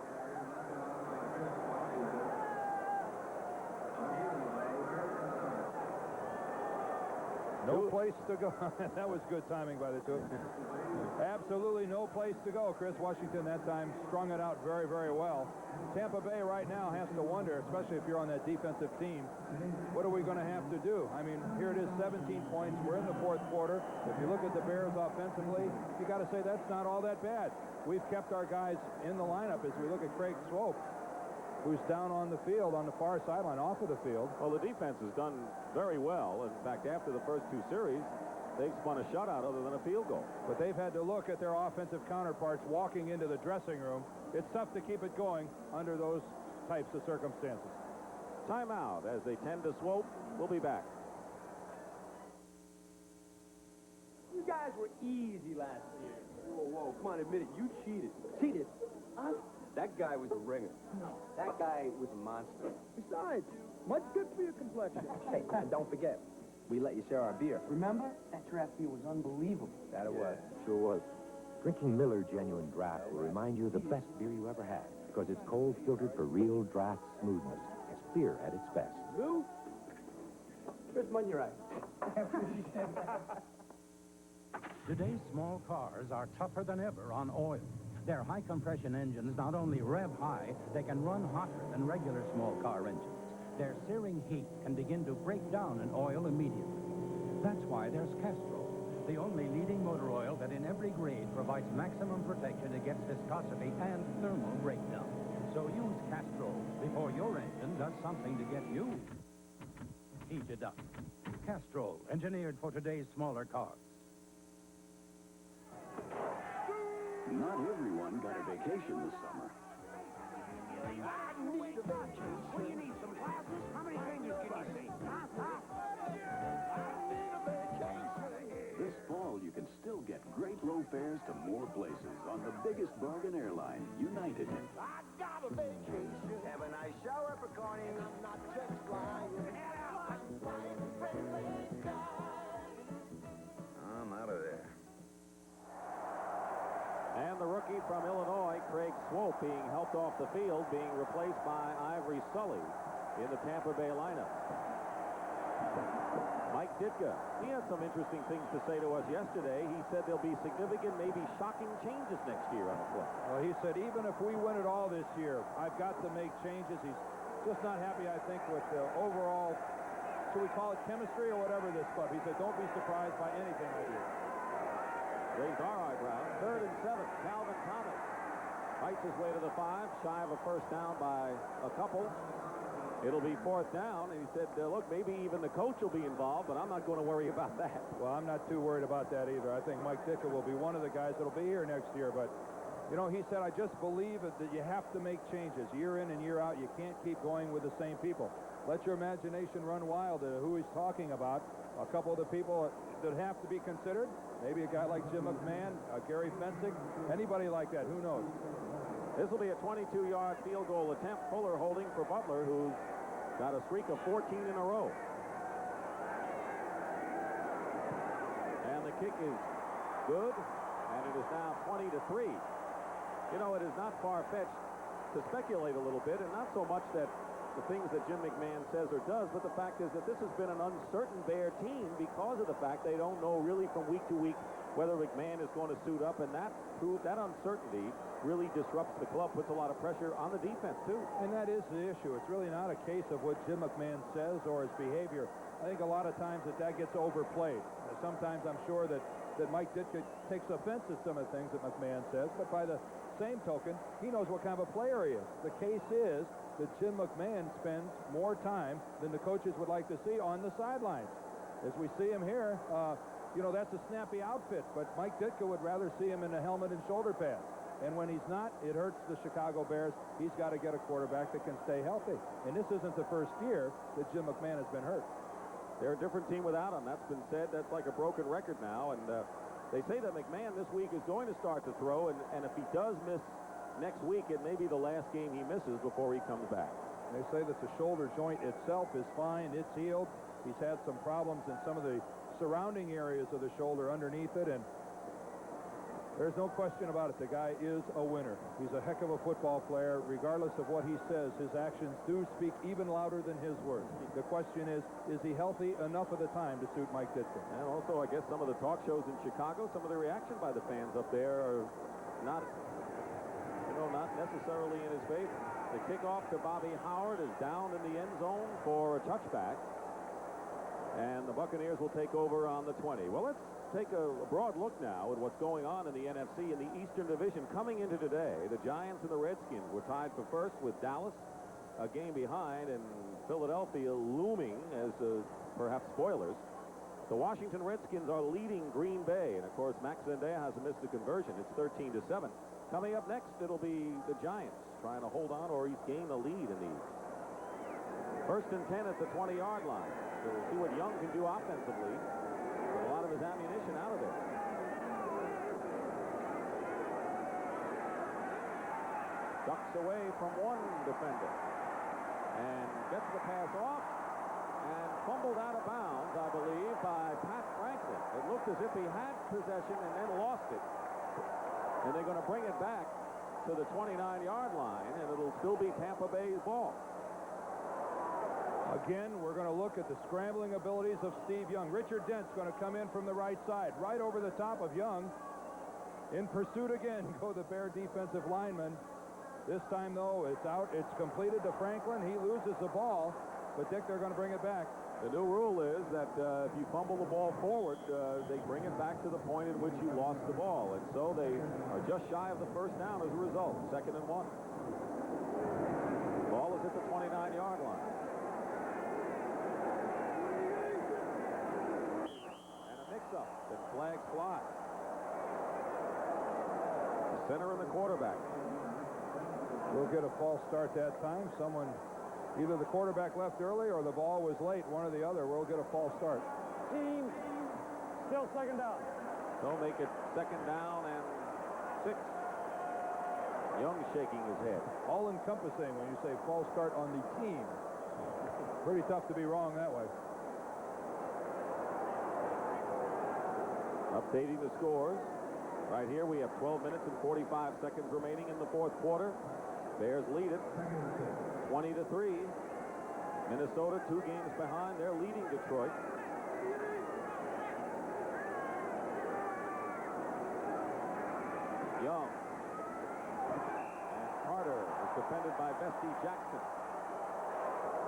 No place to go. That was good timing by the two. Absolutely no place to go. Chris Washington that time strung it out very, very well. Tampa Bay right now has to wonder, especially if you're on that defensive team, what are we going to have to do? I mean, here it is, 17 points. We're in the fourth quarter. If you look at the Bears offensively, you got to say that's not all that bad. We've kept our guys in the lineup as we look at Craig Swope, who's down on the field, on the far sideline, off of the field. Well, the defense has done very well. In fact, after the first two series, they've spun a shutout other than a field goal. But they've had to look at their offensive counterparts walking into the dressing room. It's tough to keep it going under those types of circumstances. Timeout as they tend to Swope. We'll be back. You guys were easy last year. Whoa, come on, admit it. You cheated. Cheated? Us? That guy was a ringer. No. That guy was a monster. Besides, much good for your complexion. Hey, and don't forget, we let you share our beer. Remember? That draft beer was unbelievable. That it was. Sure was. Drinking Miller Genuine Draft will remind you of the best beer you ever had, because it's cold filtered for real draft smoothness. It's beer at its best. Lou? Where's money right? Today's small cars are tougher than ever on oil. Their high-compression engines not only rev high, they can run hotter than regular small car engines. Their searing heat can begin to break down an oil immediately. That's why there's Castrol, the only leading motor oil that in every grade provides maximum protection against viscosity and thermal breakdown. So use Castrol before your engine does something to get you heated up. Castrol, engineered for today's smaller cars. Not everyone got a vacation this summer. I need a vacation. What do you need, some glasses? How many fingers can you see? This fall, you can still get great low fares to more places on the biggest bargain airline, United. I got a vacation. Have a nice shower, Picorni. I'm not just flying. I'm out of there. And the rookie from Illinois, Craig Swope, being helped off the field, being replaced by Ivory Sully in the Tampa Bay lineup. Mike Ditka, he had some interesting things to say to us yesterday. He said there'll be significant, maybe shocking changes next year on the play. Well, he said, even if we win it all this year, I've got to make changes. He's just not happy, I think, with the overall, should we call it chemistry or whatever this stuff. He said, don't be surprised by anything I do. Raised our eyebrows. Third and 7. Calvin Thomas fights his way to the 5, shy of a first down by a couple. It'll be fourth down, and he said, look, maybe even the coach will be involved, but I'm not going to worry about that. Well, I'm not too worried about that either. I think Mike Ditka will be one of the guys that'll be here next year, but, you know, he said, I just believe that you have to make changes year in and year out. You can't keep going with the same people. Let your imagination run wild who he's talking about. A couple of the people that have to be considered, maybe a guy like Jim McMahon, Gary Fensick, anybody like that, who knows? This will be a 22-yard field goal attempt. Fuller holding for Butler, who's got a streak of 14 in a row. And the kick is good, and it is now 20-3. You know, it is not far-fetched to speculate a little bit, and not so much that the things that Jim McMahon says or does, but the fact is that this has been an uncertain Bear team because of the fact they don't know really from week to week whether McMahon is going to suit up, and that uncertainty really disrupts the club, puts a lot of pressure on the defense, too. And that is the issue. It's really not a case of what Jim McMahon says or his behavior. I think a lot of times that gets overplayed. Sometimes I'm sure that Mike Ditka takes offense at some of the things that McMahon says, but by the same token, he knows what kind of a player he is. The case is that Jim McMahon spends more time than the coaches would like to see on the sidelines. As we see him here, you know, that's a snappy outfit, but Mike Ditka would rather see him in a helmet and shoulder pads. And when he's not, it hurts the Chicago Bears. He's got to get a quarterback that can stay healthy. And this isn't the first year that Jim McMahon has been hurt. They're a different team without him. That's been said. That's like a broken record now. And they say that McMahon this week is going to start to throw, and if he does miss next week, it may be the last game he misses before he comes back. They say that the shoulder joint itself is fine. It's healed. He's had some problems in some of the surrounding areas of the shoulder underneath it, and there's no question about it. The guy is a winner. He's a heck of a football player. Regardless of what he says, his actions do speak even louder than his words. The question is he healthy enough of the time to suit Mike Ditka? And also, I guess some of the talk shows in Chicago, some of the reaction by the fans up there are not necessarily in his favor. The kickoff to Bobby Howard is down in the end zone for a touchback, and the Buccaneers will take over on the 20. Well, let's take a broad look now at what's going on in the NFC in the Eastern Division. Coming into today, the Giants and the Redskins were tied for first with Dallas a game behind, and Philadelphia looming as perhaps spoilers. The Washington Redskins are leading Green Bay, and of course Max Zendaya hasn't missed a conversion. It's 13-7. Coming up next, it'll be the Giants trying to hold on or he's gained the lead in these. First and 10 at the 20-yard line. So we'll see what Young can do offensively. With a lot of his ammunition out of there. Ducks away from one defender. And gets the pass off. And fumbled out of bounds, I believe, by Pat Franklin. It looked as if he had possession and then lost it. And they're going to bring it back to the 29-yard line, and it'll still be Tampa Bay's ball. Again, we're going to look at the scrambling abilities of Steve Young. Richard Dent's going to come in from the right side, right over the top of Young. In pursuit again, go the Bear defensive lineman. This time, though, it's out. It's completed to Franklin. He loses the ball, but Dick, they're going to bring it back. The new rule is that if you fumble the ball forward, they bring it back to the point in which you lost the ball. And so they are just shy of the first down as a result. 2nd and 1. Ball is at the 29-yard line. And a mix-up that flags fly. The center and the quarterback. We'll get a false start that time. Either the quarterback left early or the ball was late, one or the other. We'll get a false start. Team, still 2nd down. So make it 2nd down and 6. Young shaking his head. All-encompassing when you say false start on the team. Pretty tough to be wrong that way. Updating the scores. Right here we have 12 minutes and 45 seconds remaining in the 4th quarter. Bears lead it 20-3. Minnesota 2 games behind. They're leading Detroit. Young. And Carter is defended by Bestie Jackson.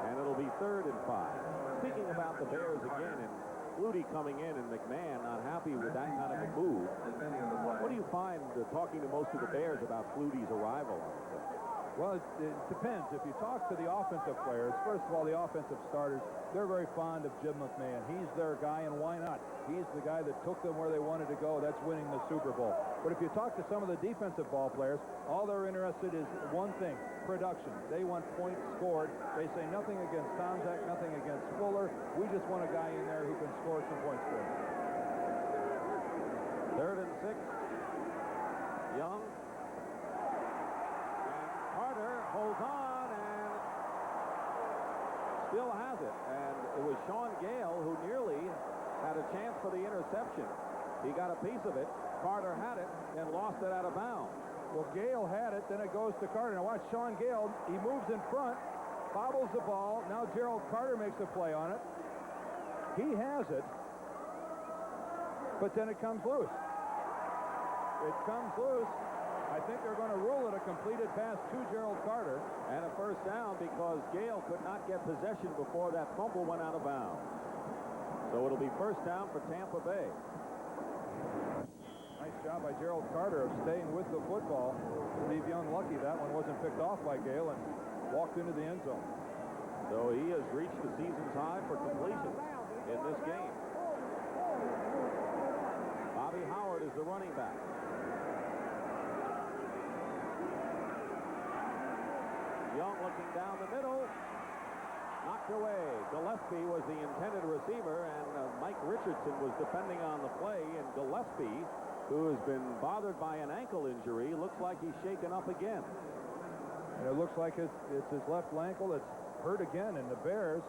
And it'll be 3rd and 5. Speaking about the Bears again, and Flutie coming in and McMahon not happy with that kind of a move. What do you find talking to most of the Bears about Flutie's arrival on the field? Well, it depends. If you talk to the offensive players, first of all, the offensive starters, they're very fond of Jim McMahon. He's their guy, and why not? He's the guy that took them where they wanted to go. That's winning the Super Bowl. But if you talk to some of the defensive ball players, all they're interested is one thing, production. They want points scored. They say nothing against Tomczak, nothing against Fuller. We just want a guy in there who can score some points for us. 3rd and 6. Young. Carter holds on and still has it. And it was Sean Gault who nearly had a chance for the interception. He got a piece of it. Carter had it and lost it out of bounds. Well, Gault had it, then it goes to Carter. Now watch Sean Gault. He moves in front, bobbles the ball. Now Gerald Carter makes a play on it. He has it, but then it comes loose. It comes loose. I think they're going to rule it a completed pass to Gerald Carter. And a first down because Gault could not get possession before that fumble went out of bounds. So it'll be first down for Tampa Bay. Nice job by Gerald Carter of staying with the football. Steve Young lucky that one wasn't picked off by Gault and walked into the end zone. So he has reached the season's high for completions in this game. Bobby Howard is the running back. Young looking down the middle. Knocked away. Gillespie was the intended receiver, and Mike Richardson was defending on the play. And Gillespie, who has been bothered by an ankle injury, looks like he's shaken up again. And it looks like it's his left ankle that's hurt again, and the Bears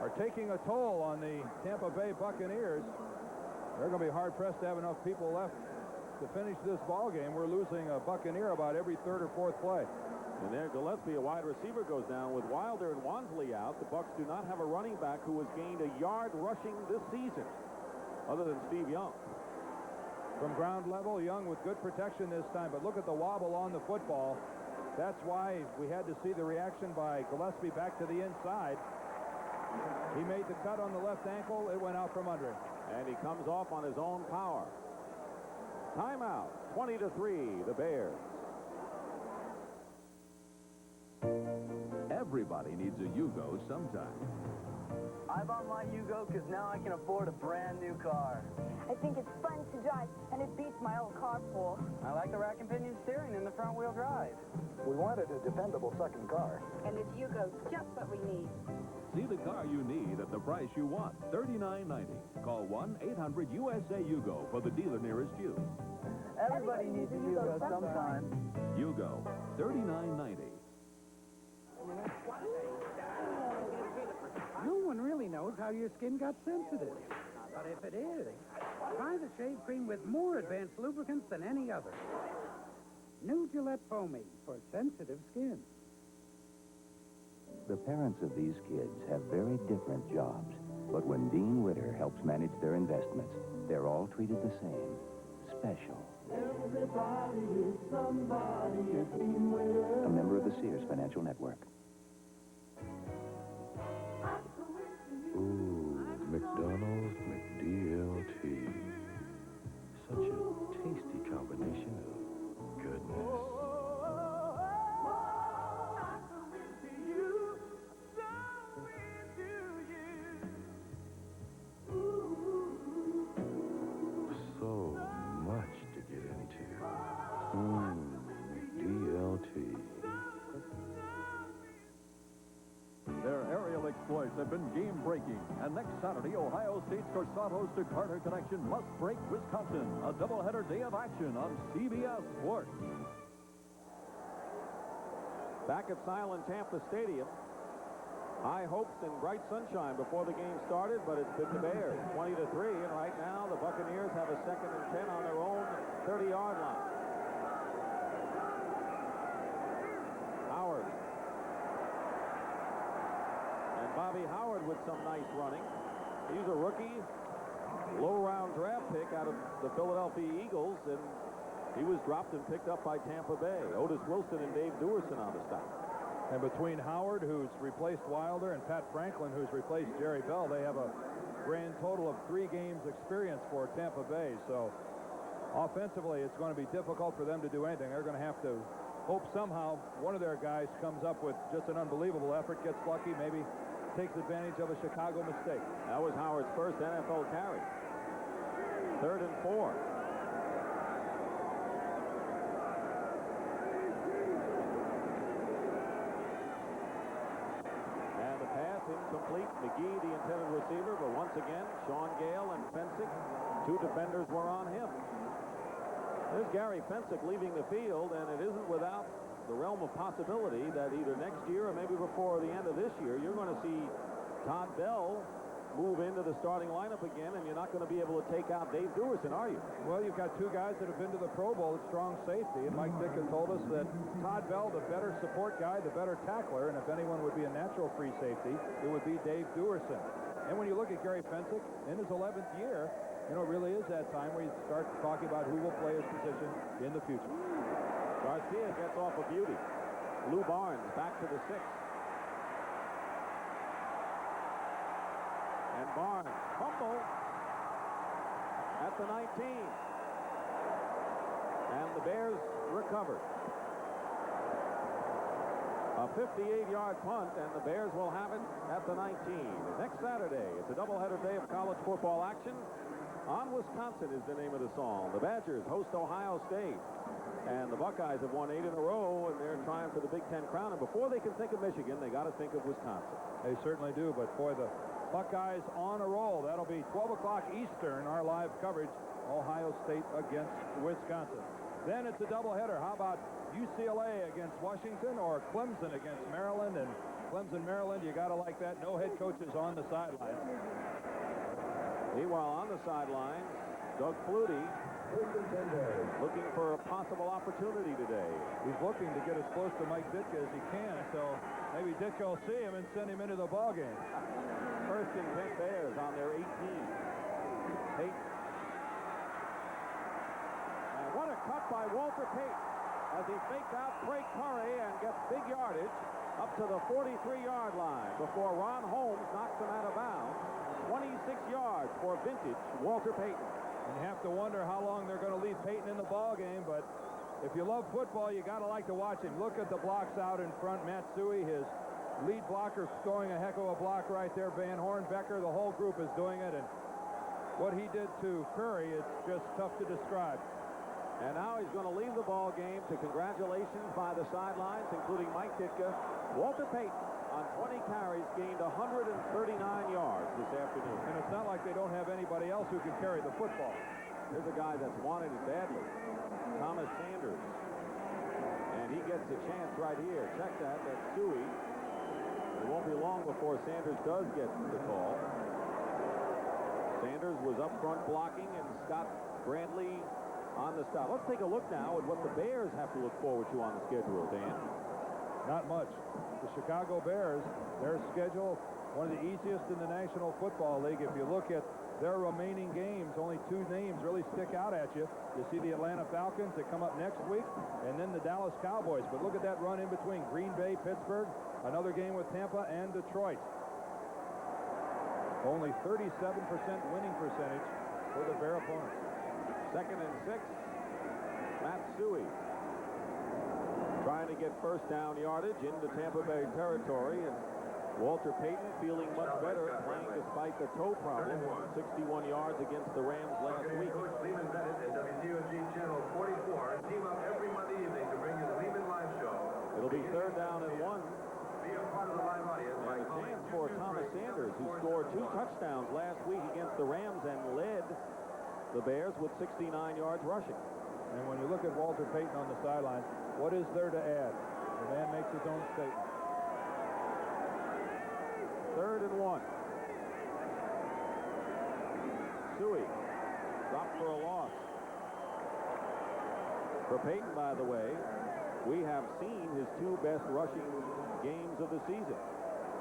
are taking a toll on the Tampa Bay Buccaneers. They're going to be hard-pressed to have enough people left to finish this ball game. We're losing a Buccaneer about every third or fourth play. And there, Gillespie, a wide receiver, goes down. With Wilder and Wansley out, the Bucs do not have a running back who has gained a yard rushing this season, other than Steve Young. From ground level, Young with good protection this time, but look at the wobble on the football. That's why we had to see the reaction by Gillespie back to the inside. He made the cut on the left ankle. It went out from under him. And he comes off on his own power. Timeout, 20-3, the Bears. Everybody needs a Yugo sometime. I bought my Yugo because now I can afford a brand new car. I think it's fun to drive, and it beats my old carpool. I like the rack and pinion steering and the front-wheel drive. We wanted a dependable second car. And this Yugo's just what we need. See the car you need at the price you want, $39.90. Call 1-800-USA-YUGO for the dealer nearest you. Everybody needs a Yugo sometime. Yugo, $39.90. No one really knows how your skin got sensitive. But if it is, try the shave cream with more advanced lubricants than any other. New Gillette Pomade for sensitive skin. The parents of these kids have very different jobs. But when Dean Witter helps manage their investments, they're all treated the same. Special. Everybody is somebody at Dean Witter. A member of the Sears Financial Network. Ooh, McDonald's McDLT. Such a tasty combination of goodness. So much to get into. McDLT. Their aerial exploits have been game-breaking, and next Saturday, Ohio State's Corsatos to Carter connection must break Wisconsin. A doubleheader day of action on CBS Sports. Back at Silent Tampa Stadium, high hopes and bright sunshine before the game started, but it's been the Bears, 20-3, and right now the Buccaneers have a 2nd and 10 on their own 30-yard line. Howard. And Bobby Howard with some nice running. He's a rookie, low-round draft pick out of the Philadelphia Eagles, and he was dropped and picked up by Tampa Bay. Otis Wilson and Dave Duerson on the stop. And between Howard, who's replaced Wilder, and Pat Franklin, who's replaced Jerry Bell, they have a grand total of 3 games experience for Tampa Bay. So offensively, it's going to be difficult for them to do anything. They're going to have to hope somehow one of their guys comes up with just an unbelievable effort, gets lucky, maybe takes advantage of a Chicago mistake. That was Howard's first NFL carry. 3rd and 4. Incomplete. McGee, the intended receiver, but once again, Sean Gault and Fensick, 2 defenders were on him. There's Gary Fensick leaving the field, and it isn't without the realm of possibility that either next year or maybe before the end of this year, you're going to see Todd Bell move into the starting lineup again, and you're not going to be able to take out Dave Duerson, are you? Well, you've got two guys that have been to the Pro Bowl at strong safety, and Mike Ditka told us that Todd Bell, the better support guy, the better tackler, and if anyone would be a natural free safety, it would be Dave Duerson. And when you look at Gary Fensick in his 11th year, you know, it really is that time where you start talking about who will play his position in the future. Garcia gets off a beauty. Lou Barnes back to the 6. And Barnes fumble at the 19. And the Bears recovered. A 58-yard punt, and the Bears will have it at the 19. Next Saturday, it's a doubleheader day of college football action. On Wisconsin is the name of the song. The Badgers host Ohio State. And the Buckeyes have won 8 in a row, and they're trying for the Big Ten crown. And before they can think of Michigan, they got to think of Wisconsin. They certainly do, but boy, the Buckeyes on a roll. That'll be 12 o'clock Eastern, our live coverage, Ohio State against Wisconsin. Then it's a doubleheader. How about UCLA against Washington or Clemson against Maryland? And Clemson, Maryland, you got to like that. No head coaches on the sidelines. Meanwhile, on the sidelines, Doug Flutie looking for a possible opportunity today. He's looking to get as close to Mike Ditka as he can, so maybe Ditka will see him and send him into the ballgame. First and 10 Bears on their 18. Payton. And what a cut by Walter Payton as he faked out Craig Curry and gets big yardage up to the 43-yard line before Ron Holmes knocks him out of bounds. 26 yards for vintage Walter Payton. And you have to wonder how long they're going to leave Payton in the ball game, but if you love football, you got to like to watch him. Look at the blocks out in front. Matsui, his lead blocker, throwing a heck of a block right there. Van Horn, Becker, the whole group is doing it, and what he did to Curry, it's just tough to describe. And now he's going to leave the ball game to congratulations by the sidelines, including Mike Ditka. Walter Payton, on 20 carries, gained 139 yards this afternoon. And it's not like they don't have anybody else who can carry the football. Here's a guy that's wanted it badly, Thomas Sanders. And he gets a chance right here. Check that. That's Suey. It won't be long before Sanders does get the call. Sanders was up front blocking, and Scott Brantley on the stop. Let's take a look now at what the Bears have to look forward to on the schedule, Dan. Not much. The Chicago Bears, their schedule, one of the easiest in the National Football League. If you look at their remaining games, only two names really stick out at you. You see the Atlanta Falcons that come up next week, and then the Dallas Cowboys. But look at that run in between Green Bay, Pittsburgh, another game with Tampa, and Detroit. Only 37% winning percentage for the Bear opponents. 2nd and 6. Matsui trying to get first down yardage into Tampa Bay territory, and Walter Payton feeling much better, playing despite the toe problem. 61 yards against the Rams last week. Coach Lehman Bennett and WTOG Channel 44 team up every Monday evening to bring you the Lehman Live Show. It'll be 3rd down and 1. Be a part of the live audience by And a chance for Thomas Sanders, who scored 2 touchdowns last week against the Rams and led the Bears with 69 yards rushing. And when you look at Walter Payton on the sideline, what is there to add? The man makes his own statement. 3rd and 1. Suey dropped for a loss. For Payton, by the way, we have seen his 2 best rushing games of the season.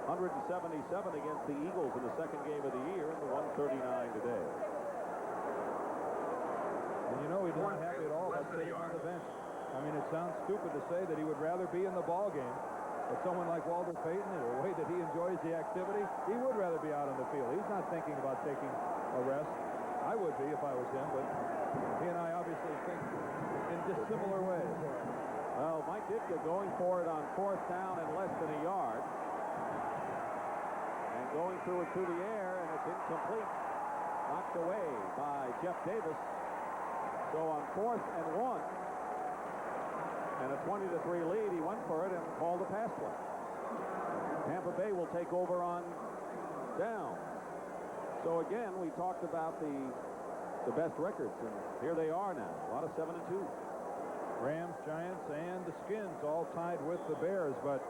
177 against the Eagles in the 2nd game of the year, and the 139 today. And you know he's not happy at all about sitting on the bench. I mean, it sounds stupid to say that he would rather be in the ball game, but someone like Walter Payton, in the way that he enjoys the activity, he would rather be out on the field. He's not thinking about taking a rest. I would be if I was him, but he and I obviously think in dissimilar ways. Well, Mike Ditka going for it on 4th down and less than a yard. And going through it through the air, and it's incomplete. Knocked away by Jeff Davis. So on 4th and 1, and a 20-3 lead, he went for it and called a pass play. Tampa Bay will take over on down. So again, we talked about the best records, and here they are now. A lot of 7-2. Rams, Giants, and the Skins all tied with the Bears, but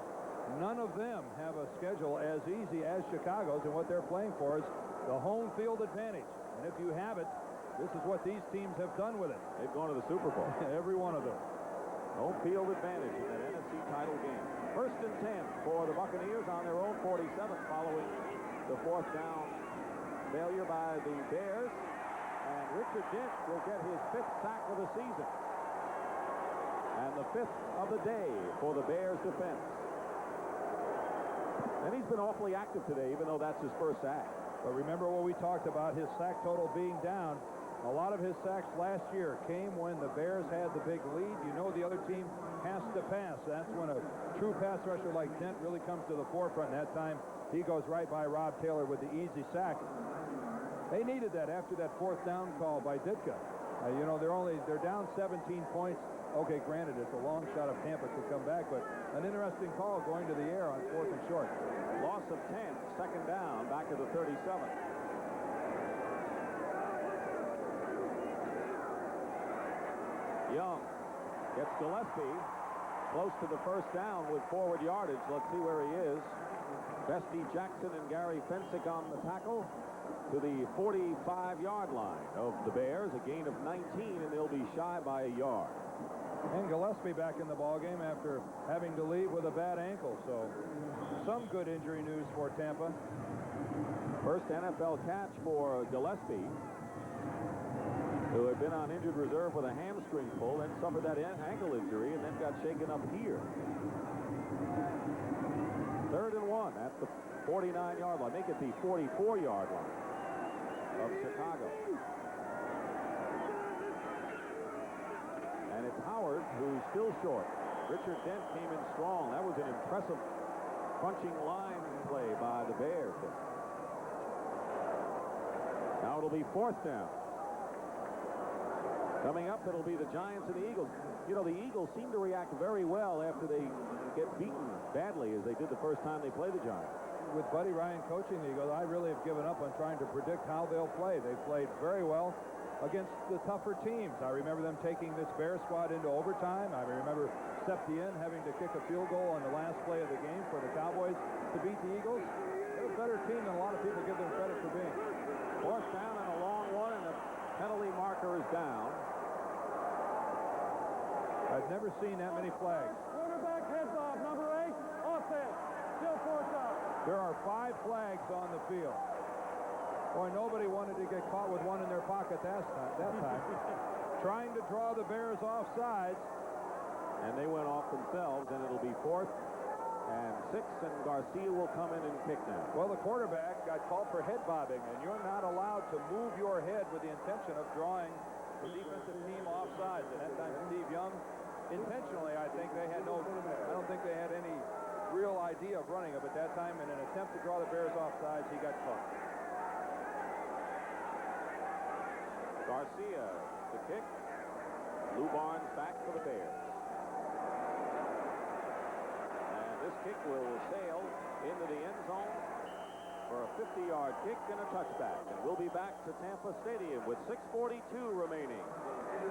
none of them have a schedule as easy as Chicago's, and what they're playing for is the home field advantage. And if you have it, this is what these teams have done with it. They've gone to the Super Bowl. Every one of them. Home field advantage in that NFC title game. 1st and 10 for the Buccaneers on their own 47 following the 4th down failure by the Bears. And Richard Dent will get his 5th sack of the season. And the 5th of the day for the Bears defense. And he's been awfully active today, even though that's his first sack. But remember what we talked about, his sack total being down. A lot of his sacks last year came when the Bears had the big lead. You know the other team has to pass. That's when a true pass rusher like Dent really comes to the forefront. And that time, he goes right by Rob Taylor with the easy sack. They needed that after that 4th down call by Ditka. You know, they're down 17 points. Okay, granted, it's a long shot of Tampa to come back, but an interesting call going to the air on 4th and short. Loss of 10, 2nd down, back to the 37. Young gets Gillespie close to the 1st down with forward yardage. Let's see where he is. Bestie Jackson and Gary Fensick on the tackle to the 45-yard line of the Bears. A gain of 19, and they'll be shy by a yard. And Gillespie back in the ballgame after having to leave with a bad ankle. So some good injury news for Tampa. First NFL catch for Gillespie, who had been on injured reserve with a hamstring pull, then suffered that ankle injury, and then got shaken up here. 3rd and 1 at the 49-yard line. Make it the 44-yard line of Chicago. And it's Howard who's still short. Richard Dent came in strong. That was an impressive punching line play by the Bears. Now it'll be 4th down. Coming up, it'll be the Giants and the Eagles. You know, the Eagles seem to react very well after they get beaten badly, as they did the first time they played the Giants. With Buddy Ryan coaching the Eagles, I really have given up on trying to predict how they'll play. They've played very well against the tougher teams. I remember them taking this Bears squad into overtime. I remember Septien having to kick a field goal on the last play of the game for the Cowboys to beat the Eagles. They're a better team than a lot of people give them credit for being. 4th down and a long one, and the penalty marker is down. I've never seen that many flags. Quarterback heads off, number 8, offense. Still 4th down. There are 5 flags on the field. Boy, nobody wanted to get caught with one in their pocket that time. Trying to draw the Bears off sides. And they went off themselves, and it'll be 4th and 6, and Garcia will come in and kick now. Well, the quarterback got called for head bobbing, and you're not allowed to move your head with the intention of drawing the defensive team off sides. And that time, Steve Young, intentionally, I don't think they had any real idea of running it, but that time, in an attempt to draw the Bears off sides, he got caught. Garcia, the kick. Lou Barnes back for the Bears. And this kick will sail into the end zone for a 50-yard kick and a touchback. And we'll be back to Tampa Stadium with 6:42 remaining.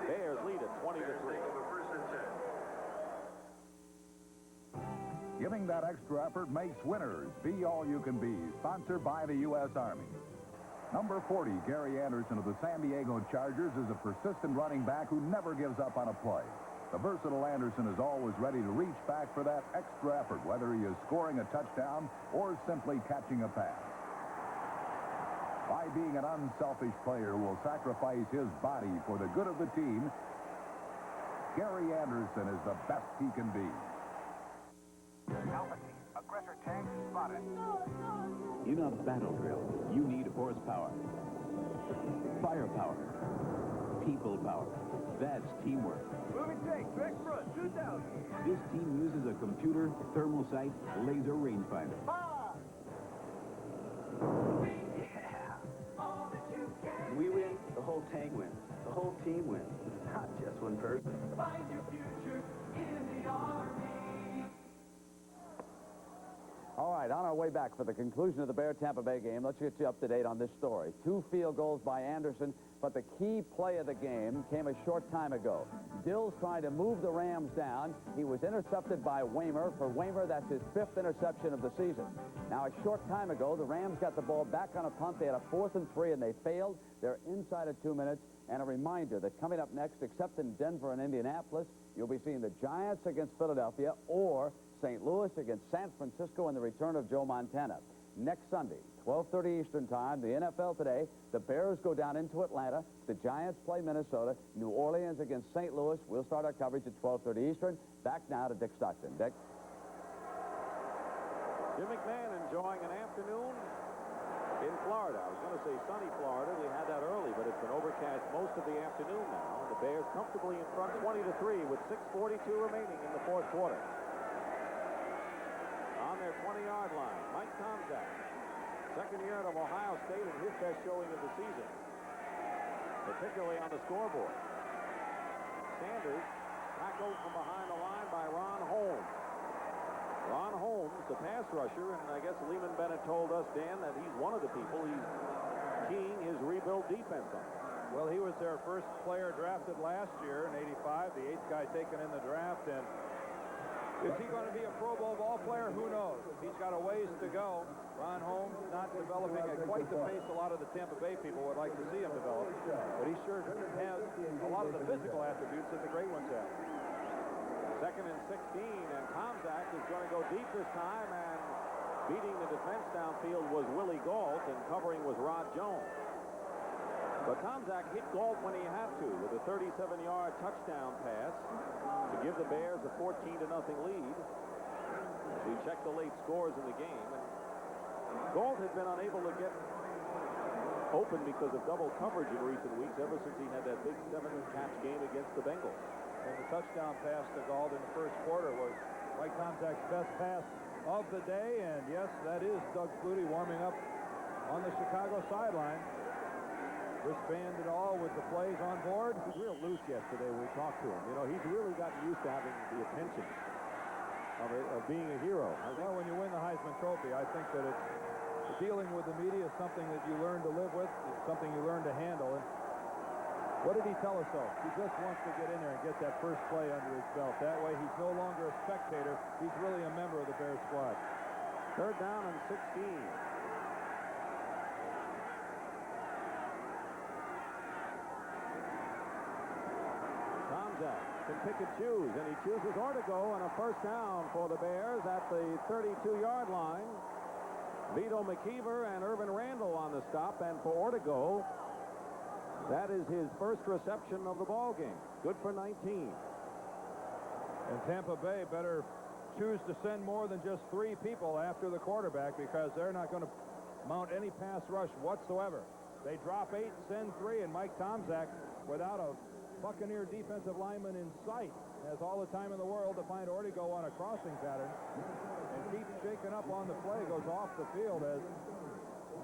Bears lead at 20-3. Giving that extra effort makes winners. Be all you can be. Sponsored by the U.S. Army. Number 40, Gary Anderson of the San Diego Chargers, is a persistent running back who never gives up on a play. The versatile Anderson is always ready to reach back for that extra effort, whether he is scoring a touchdown or simply catching a pass. By being an unselfish player who will sacrifice his body for the good of the team, Gary Anderson is the best he can be. Alpha team, aggressor tank spotted. In a battle drill, you need horsepower, firepower, people power. That's teamwork. Moving tank, direct front, 2,000. This team uses a computer, thermal sight, laser rangefinder. We win, the whole tank wins. The whole team wins. Not just one person. Find your future in the Army. All right, on our way back for the conclusion of the Bear-Tampa Bay game, let's get you up to date on this story. 2 field goals by Anderson, but the key play of the game came a short time ago. Dill's trying to move the Rams down. He was intercepted by Waymer. For Waymer, that's his 5th interception of the season. Now, a short time ago, the Rams got the ball back on a punt. They had a 4th and 3, and they failed. They're inside of 2 minutes. And a reminder that coming up next, except in Denver and Indianapolis, you'll be seeing the Giants against Philadelphia or St. Louis against San Francisco and the return of Joe Montana. Next Sunday, 12:30 Eastern Time, the NFL Today, the Bears go down into Atlanta. The Giants play Minnesota. New Orleans against St. Louis. We'll start our coverage at 12:30 Eastern. Back now to Dick Stockton. Dick? Jim McMahon enjoying an afternoon in Florida. I was going to say sunny Florida. We had that early, but it's been overcast most of the afternoon now. The Bears comfortably in front 20-3 with 6:42 remaining in the 4th quarter. On their 20-yard line, Mike Tomczak, second year out of Ohio State and his best showing of the season, particularly on the scoreboard. Sanders tackled from behind the line by Ron Holmes. Ron Holmes, the pass rusher, and I guess Lehman Bennett told us, Dan, that he's one of the people he's keying his rebuild defense on. Well, he was their first player drafted last year in '85, the 8th guy taken in the draft, and is he going to be a Pro Bowl ball player? Who knows? He's got a ways to go. Ron Holmes not developing at quite the pace a lot of the Tampa Bay people would like to see him develop, but he sure has a lot of the physical attributes that the great ones have. 2nd and 16, and Tomczak is going to go deep this time, and beating the defense downfield was Willie Gault, and covering was Rod Jones. But Tomczak hit Gault when he had to with a 37-yard touchdown pass to give the Bears a 14-0 lead. We check the late scores in the game, and Gault had been unable to get open because of double coverage in recent weeks ever since he had that big 7-catch game against the Bengals. And the touchdown pass to Gault in the 1st quarter was Mike Tomczak's best pass of the day, and yes, that is Doug Flutie warming up on the Chicago sideline. Wristband and all with the plays on board. He's real loose yesterday when we talked to him. You know, he's really gotten used to having the attention of being a hero. Well, when you win the Heisman Trophy, I think that it's dealing with the media is something that you learn to live with. It's something you learn to handle. And what did he tell us, though? He just wants to get in there and get that first play under his belt. That way, he's no longer a spectator. He's really a member of the Bears squad. 3rd down and 16. Tomczak can pick and choose, and he chooses Ortego on a 1st down for the Bears at the 32-yard line. Vito McKeever and Irvin Randall on the stop, and for Ortego, that is his first reception of the ball game. Good for 19. And Tampa Bay better choose to send more than just 3 people after the quarterback, because they're not going to mount any pass rush whatsoever. They drop 8, send 3, and Mike Tomczak, without a Buccaneer defensive lineman in sight, has all the time in the world to find Ortego on a crossing pattern and keeps shaking up on the play, goes off the field as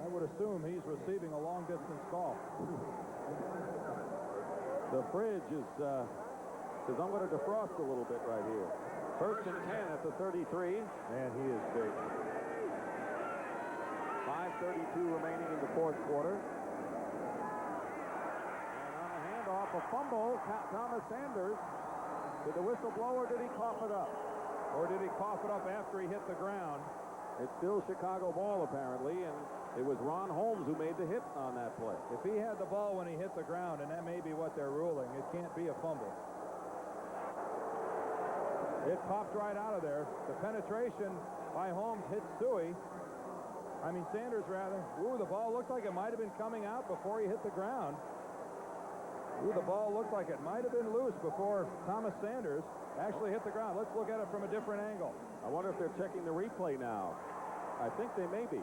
I would assume he's receiving a long-distance call. The fridge is says I'm going to defrost a little bit right here. 1st and 10 at the 33. Man, he is big. 5:32 remaining in the 4th quarter. And on the handoff, a fumble, Thomas Sanders. Did the whistle blow, or did he cough it up? Or did he cough it up after he hit the ground? It's still Chicago ball, apparently, and it was Ron Holmes who made the hit on that play. If he had the ball when he hit the ground, and that may be what they're ruling, it can't be a fumble. It popped right out of there. The penetration by Holmes hit Sanders, rather. Ooh, the ball looked like it might have been coming out before he hit the ground. Ooh, the ball looked like it might have been loose before Thomas Sanders actually hit the ground. Let's look at it from a different angle. I wonder if they're checking the replay now. I think they may be.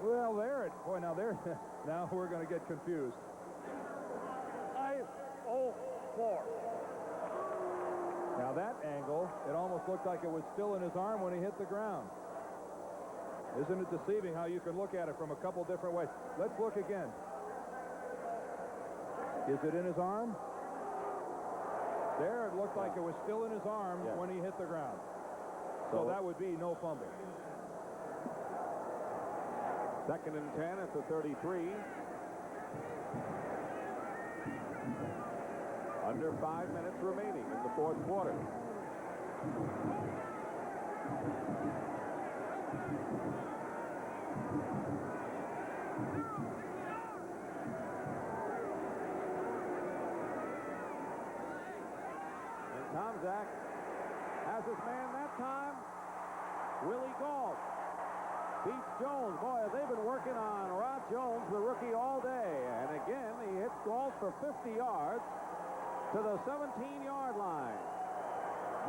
Well, now we're going to get confused. 5-0-4. Now that angle, it almost looked like it was still in his arm when he hit the ground. Isn't it deceiving how you can look at it from a couple different ways? Let's look again. Is it in his arm? There, it looked like it was still in his arm when he hit the ground. So that would be no fumble. Second and 10 at the 33. Under 5 minutes remaining in the fourth quarter. And Tomczak has his man that time. Willie Gault beats Jones. Boy, they've been working on Rod Jones, the rookie, all day. And again, he hits Gault for 50 yards to the 17-yard line.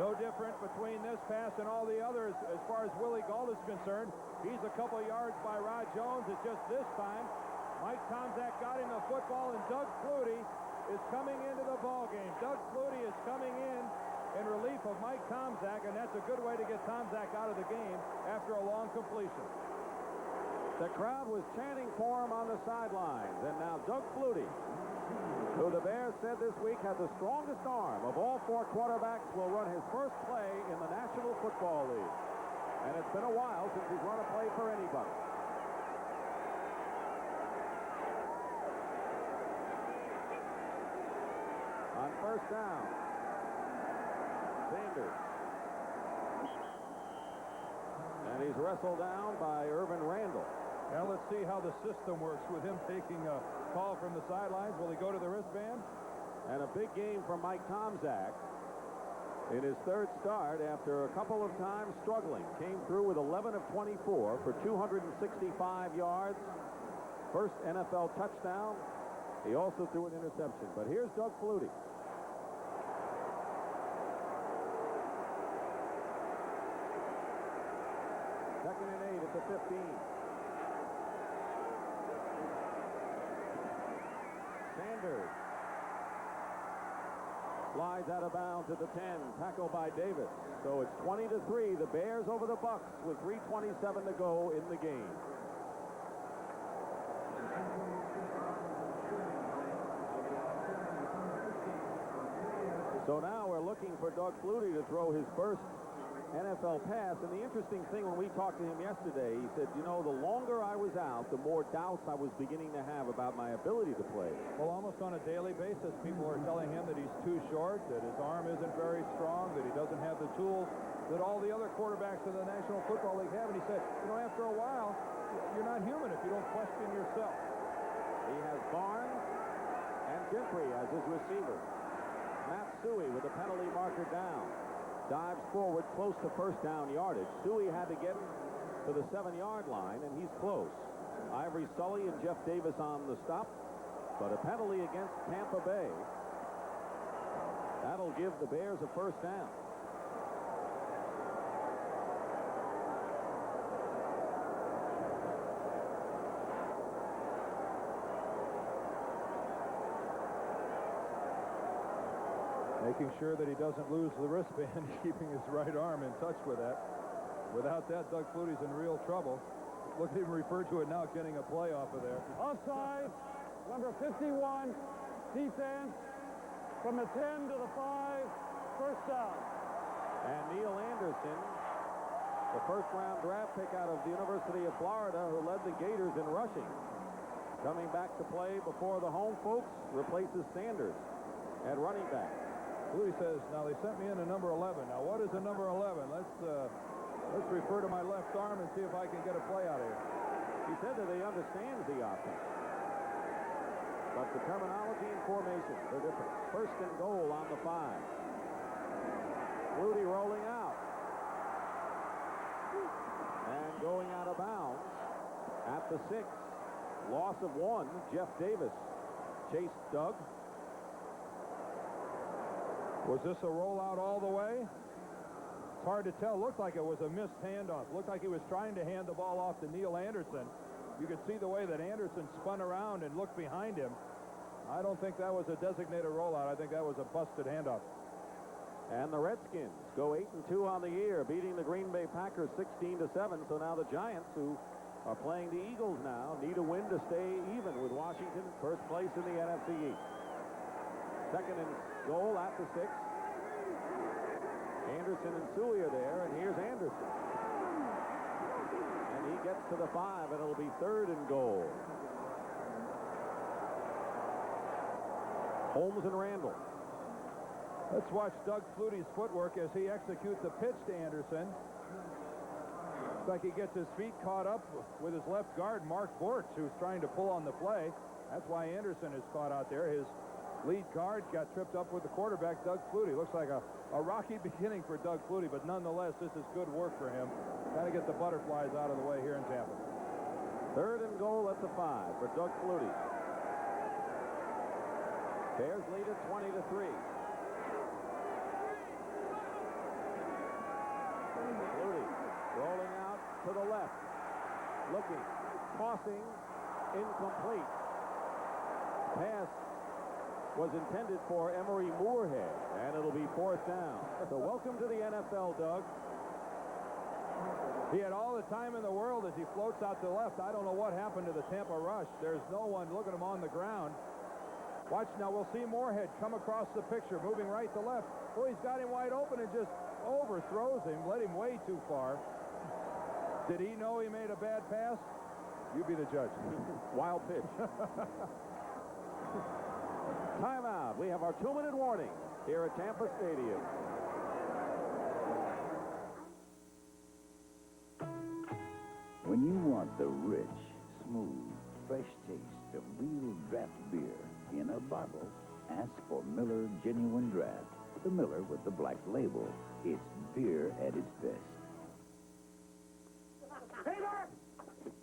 No different between this pass and all the others as far as Willie Gault is concerned. He's a couple yards by Rod Jones. It's just this time, Mike Tomczak got him the football, and Doug Flutie is coming into the ball game. Doug Flutie is coming in relief of Mike Tomczak, and that's a good way to get Tomczak out of the game after a long completion. The crowd was chanting for him on the sidelines, and now Doug Flutie, who the Bears said this week had the strongest arm of all four quarterbacks, will run his first play in the National Football League. And it's been a while since he's run a play for anybody. On first down, Sanders. And he's wrestled down by Irvin Randall. Now let's see how the system works with him taking a call from the sidelines. Will he go to the wristband? And a big game for Mike Tomczak in his third start after a couple of times struggling. Came through with 11 of 24 for 265 yards. First NFL touchdown. He also threw an interception. But here's Doug Flutie. Second and 8 at the 15. Sanders slides out of bounds at the 10, tackled by Davis. So it's 20-3. The Bears over the Bucs with 3:27 to go in the game. So now we're looking for Doug Flutie to throw his first NFL pass. And the interesting thing, when we talked to him yesterday, he said, you know, the longer I was out, the more doubts I was beginning to have about my ability to play. Well, almost on a daily basis, people are telling him that he's too short, that his arm isn't very strong, that he doesn't have the tools that all the other quarterbacks in the National Football League have. And he said, you know, after a while, you're not human if you don't question yourself. He has Barnes and Gentry as his receiver. Matt Suhey with the penalty marker down. Dives forward close to first down yardage. Suhey had to get to the 7-yard line, and he's close. Ivory Sully and Jeff Davis on the stop, but a penalty against Tampa Bay. That'll give the Bears a first down. Making sure that he doesn't lose the wristband, keeping his right arm in touch with that. Without that, Doug Flutie's in real trouble. Look at him refer to it now, getting a play off of there. Offside, number 51, defense, from the 10 to the 5, first down. And Neil Anderson, the first-round draft pick out of the University of Florida, who led the Gators in rushing, coming back to play before the home folks, replaces Sanders at running back. Flutie says, now they sent me in a number 11. Now what is a number 11? Let's refer to my left arm and see if I can get a play out of here. He said that he understands the offense, but the terminology and formation, they're different. First and goal on the 5. Flutie rolling out. And going out of bounds at the 6. Loss of 1. Jeff Davis chased Doug. Was this a rollout all the way? It's hard to tell. Looked like it was a missed handoff. Looked like he was trying to hand the ball off to Neil Anderson. You could see the way that Anderson spun around and looked behind him. I don't think that was a designated rollout. I think that was a busted handoff. And the Redskins go 8-2 on the year, beating the Green Bay Packers 16-7. So now the Giants, who are playing the Eagles now, need a win to stay even with Washington, first place in the NFC East. Second and goal at the 6. Anderson and Suhey are there, and here's Anderson. And he gets to the 5, and it'll be 3rd and goal. Holmes and Randall. Let's watch Doug Flutie's footwork as he executes the pitch to Anderson. Looks like he gets his feet caught up with his left guard, Mark Bortz, who's trying to pull on the play. That's why Anderson is caught out there. His lead guard got tripped up with the quarterback, Doug Flutie. Looks like a rocky beginning for Doug Flutie, but nonetheless, this is good work for him. Trying to get the butterflies out of the way here in Tampa. 3rd and goal at the 5 for Doug Flutie. Bears lead at 20-3. Flutie rolling out to the left. Looking. Tossing. Incomplete. Pass was intended for Emery Moorhead, and it'll be 4th down. So welcome to the NFL, Doug. He had all the time in the world as he floats out to the left. I don't know what happened to the Tampa rush. There's no one. Look at him on the ground. Watch now. We'll see Moorhead come across the picture, moving right to left. Oh, he's got him wide open and just overthrows him, led him way too far. Did he know he made a bad pass? You be the judge. Wild pitch. Timeout. We have our 2-minute warning here at Tampa Stadium. When you want the rich, smooth, fresh taste of real draft beer in a bottle, ask for Miller Genuine Draft. The Miller with the black label. It's beer at its best. Peter!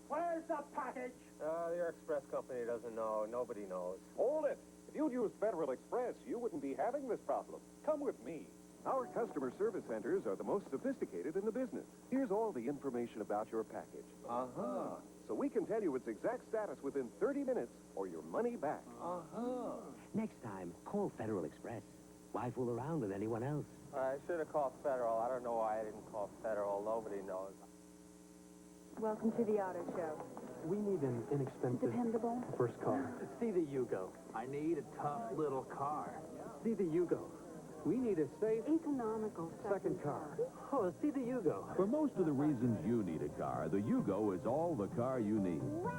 Where's the package? The Express Company doesn't know. Nobody knows. Hold it. If you'd used Federal Express, you wouldn't be having this problem. Come with me. Our customer service centers are the most sophisticated in the business. Here's all the information about your package. Uh-huh. So we can tell you its exact status within 30 minutes or your money back. Uh-huh. Next time, call Federal Express. Why fool around with anyone else? I should have called Federal. I don't know why I didn't call Federal. Nobody knows. Welcome to the auto show. We need an inexpensive... Dependable. First car. See the Yugo. I need a tough little car. See the Yugo. We need a safe... Economical second car. Oh, see the Yugo. For most of the reasons you need a car, the Yugo is all the car you need. Wow,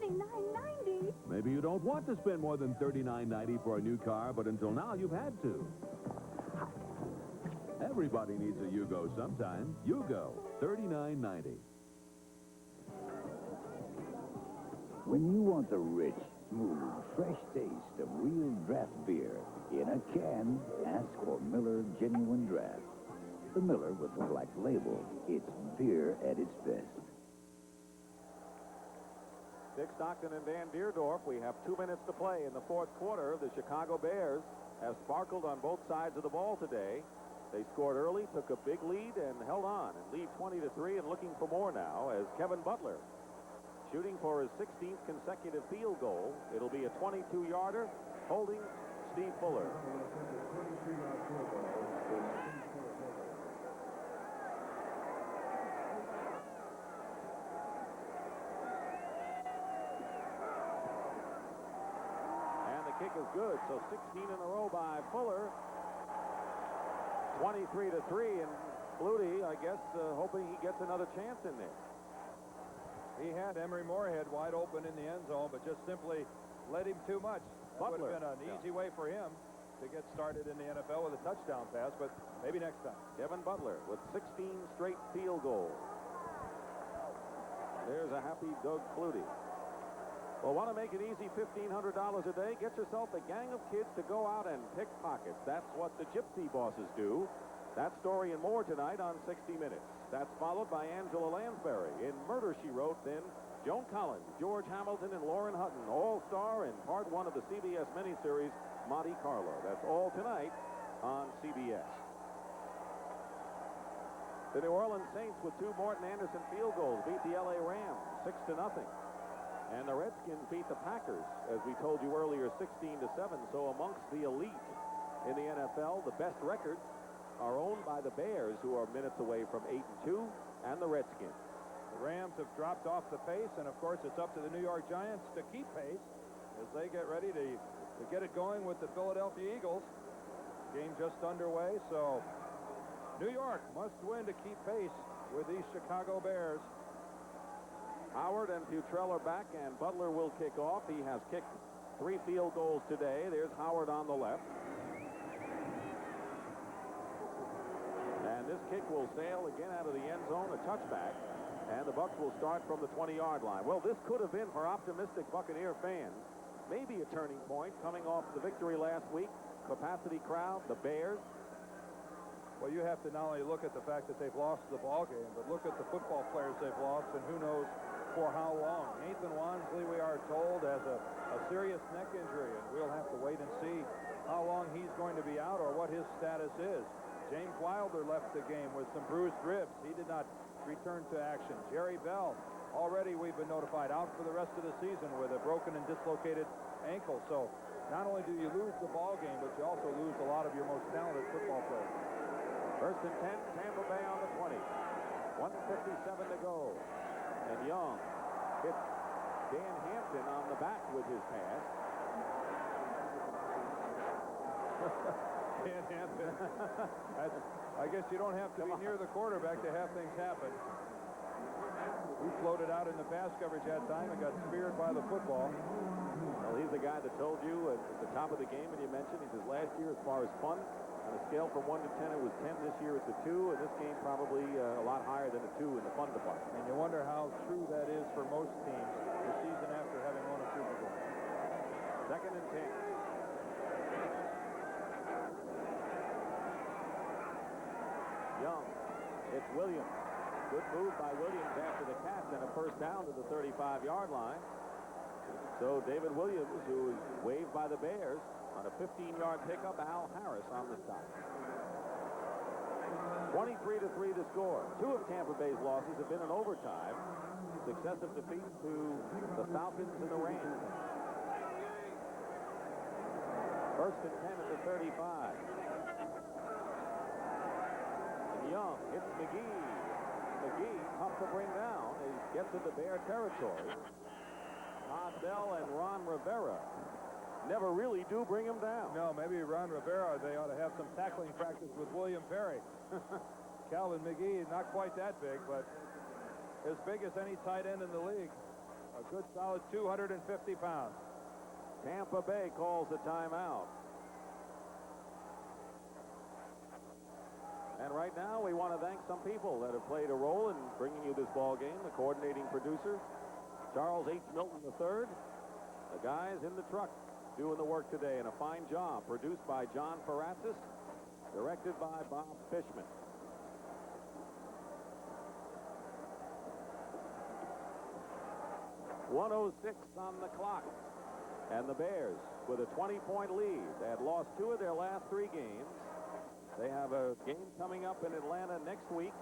$39.90. Maybe you don't want to spend more than $39.90 for a new car, but until now you've had to. Everybody needs a Yugo sometime. Yugo, $39.90. When you want the rich, smooth, fresh taste of real draft beer in a can, ask for Miller Genuine Draft. The Miller with the black label. It's beer at its best. Dick Stockton and Dan Deerdorf. We have 2 minutes to play in the 4th quarter. The Chicago Bears have sparkled on both sides of the ball today. They scored early, took a big lead, and held on and lead 20-3 and looking for more now as Kevin Butler shooting for his 16th consecutive field goal. It'll be a 22-yarder, holding Steve Fuller. And the kick is good, so 16 in a row by Fuller. 23-3, and Flutie, I guess, hoping he gets another chance in there. He had Emery Moorhead wide open in the end zone, but just simply led him too much. That would have been an easy way for him to get started in the NFL with a touchdown pass, but maybe next time. Kevin Butler with 16 straight field goals. There's a happy Doug Flutie. Well, want to make it easy, $1,500 a day? Get yourself a gang of kids to go out and pick pockets. That's what the gypsy bosses do. That story and more tonight on 60 Minutes. That's followed by Angela Lansbury. In Murder, She Wrote, then Joan Collins, George Hamilton, and Lauren Hutton, all star in part 1 of the CBS miniseries Monte Carlo. That's all tonight on CBS. The New Orleans Saints with 2 Morton Anderson field goals beat the LA Rams 6-0. And the Redskins beat the Packers, as we told you earlier, 16-7. So amongst the elite in the NFL, the best records are owned by the Bears, who are minutes away from 8-2, and the Redskins. The Rams have dropped off the pace, and of course it's up to the New York Giants to keep pace as they get ready to get it going with the Philadelphia Eagles. Game just underway, so New York must win to keep pace with these Chicago Bears. Howard and Futrell are back, and Butler will kick off. He has kicked 3 field goals today. There's Howard on the left. And this kick will sail again out of the end zone, a touchback. And the Bucs will start from the 20-yard line. Well, this could have been, for optimistic Buccaneer fans, maybe a turning point coming off the victory last week. Capacity crowd, the Bears. Well, you have to not only look at the fact that they've lost the ball game, but look at the football players they've lost, and who knows for how long. Nathan Wansley, we are told, has a serious neck injury, and we'll have to wait and see how long he's going to be out or what his status is. James Wilder left the game with some bruised ribs. He did not return to action. Jerry Bell, already we've been notified, out for the rest of the season with a broken and dislocated ankle. So not only do you lose the ball game, but you also lose a lot of your most talented football players. First and 10, Tampa Bay on the 20. 1:57 to go. And Young hits Dan Hampton on the back with his pass. Dan Hampton. I guess you don't have to be near the quarterback to have things happen. He floated out in the pass coverage that time and got speared by the football. Well, he's the guy that told you at the top of the game, and you mentioned, he says last year as far as fun, on a scale from 1 to 10, it was 10. This year it's a 2, and this game probably a lot higher than a 2 in the fun department. And you wonder how true that is for most teams the season after having won a Super Bowl. Second and 10. Young. It's Williams. Good move by Williams after the catch, and a first down to the 35-yard line. So David Williams, who was waived by the Bears, on a 15-yard pickup. Al Harris on the stop. 23-3 the score. 2 of Tampa Bay's losses have been in overtime. Successive defeats to the Falcons and the Rams. First and 10 at the 35. And Young hits McGee. McGee, tough to bring down. He gets into Bear territory. Osdell and Ron Rivera never really do bring him down. No, maybe Ron Rivera, they ought to have some tackling practice with William Perry. Calvin McGee, not quite that big, but as big as any tight end in the league. A good solid 250 pounds. Tampa Bay calls the timeout. And right now, we want to thank some people that have played a role in bringing you this ball game. The coordinating producer, Charles H. Milton III. The guys in the truck doing the work today, and a fine job. Produced by John Ferratzis, directed by Bob Fishman. .106 on the clock. And the Bears with a 20-point lead. They had lost 2 of their last 3 games. They have a game coming up in Atlanta next week.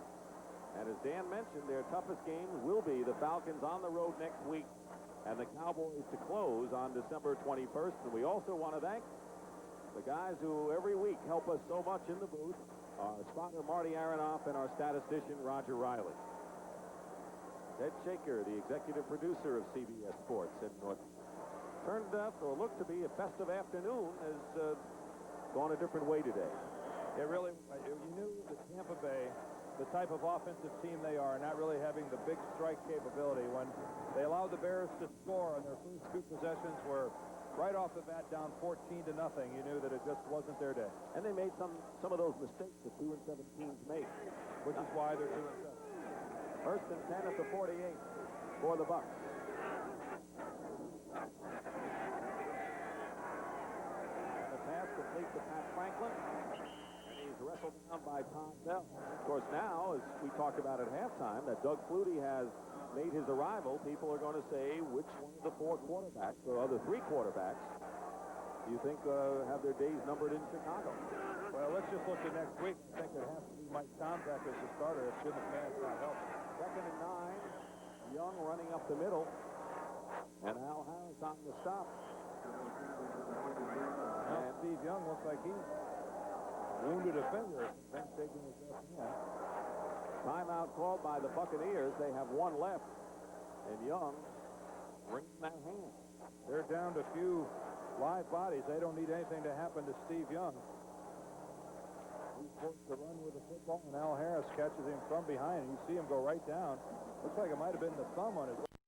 And as Dan mentioned, their toughest games will be the Falcons on the road next week and the Cowboys to close on December 21st. And we also want to thank the guys who every week help us so much in the booth. Our spotter, Marty Aronoff, and our statistician, Roger Riley. Ted Shaker, the executive producer of CBS Sports in North. Turned out, or looked to be, a festive afternoon has gone a different way today. It really, you knew that Tampa Bay, the type of offensive team they are, not really having the big strike capability. When they allowed the Bears to score on their first 2 possessions were right off the bat down 14-0, you knew that it just wasn't their day. And they made some of those mistakes that 2 and 7 teams make. Which is why they're 2 and 7. First and 10 at the 48 for the Bucs. And the pass complete to Pat Franklin. Wrestled down by Tom Bell. Of course, now, as we talked about at halftime, that Doug Flutie has made his arrival, people are going to say which one of the 4 quarterbacks, or other 3 quarterbacks, do you think have their days numbered in Chicago? Well, let's just look at next week. I think it has to be Mike Tomczak as the starter if Jim McMahon's not helping. Second and 9. Young running up the middle. And Al Harris on the stop. And Steve Young looks like he's wounded a finger. Taking his left hand. Timeout called by the Buccaneers. They have 1 left. And Young wringing that hand. They're down to a few live bodies. They don't need anything to happen to Steve Young. He's forced to run with the football, and Al Harris catches him from behind. And you see him go right down. Looks like it might have been the thumb on his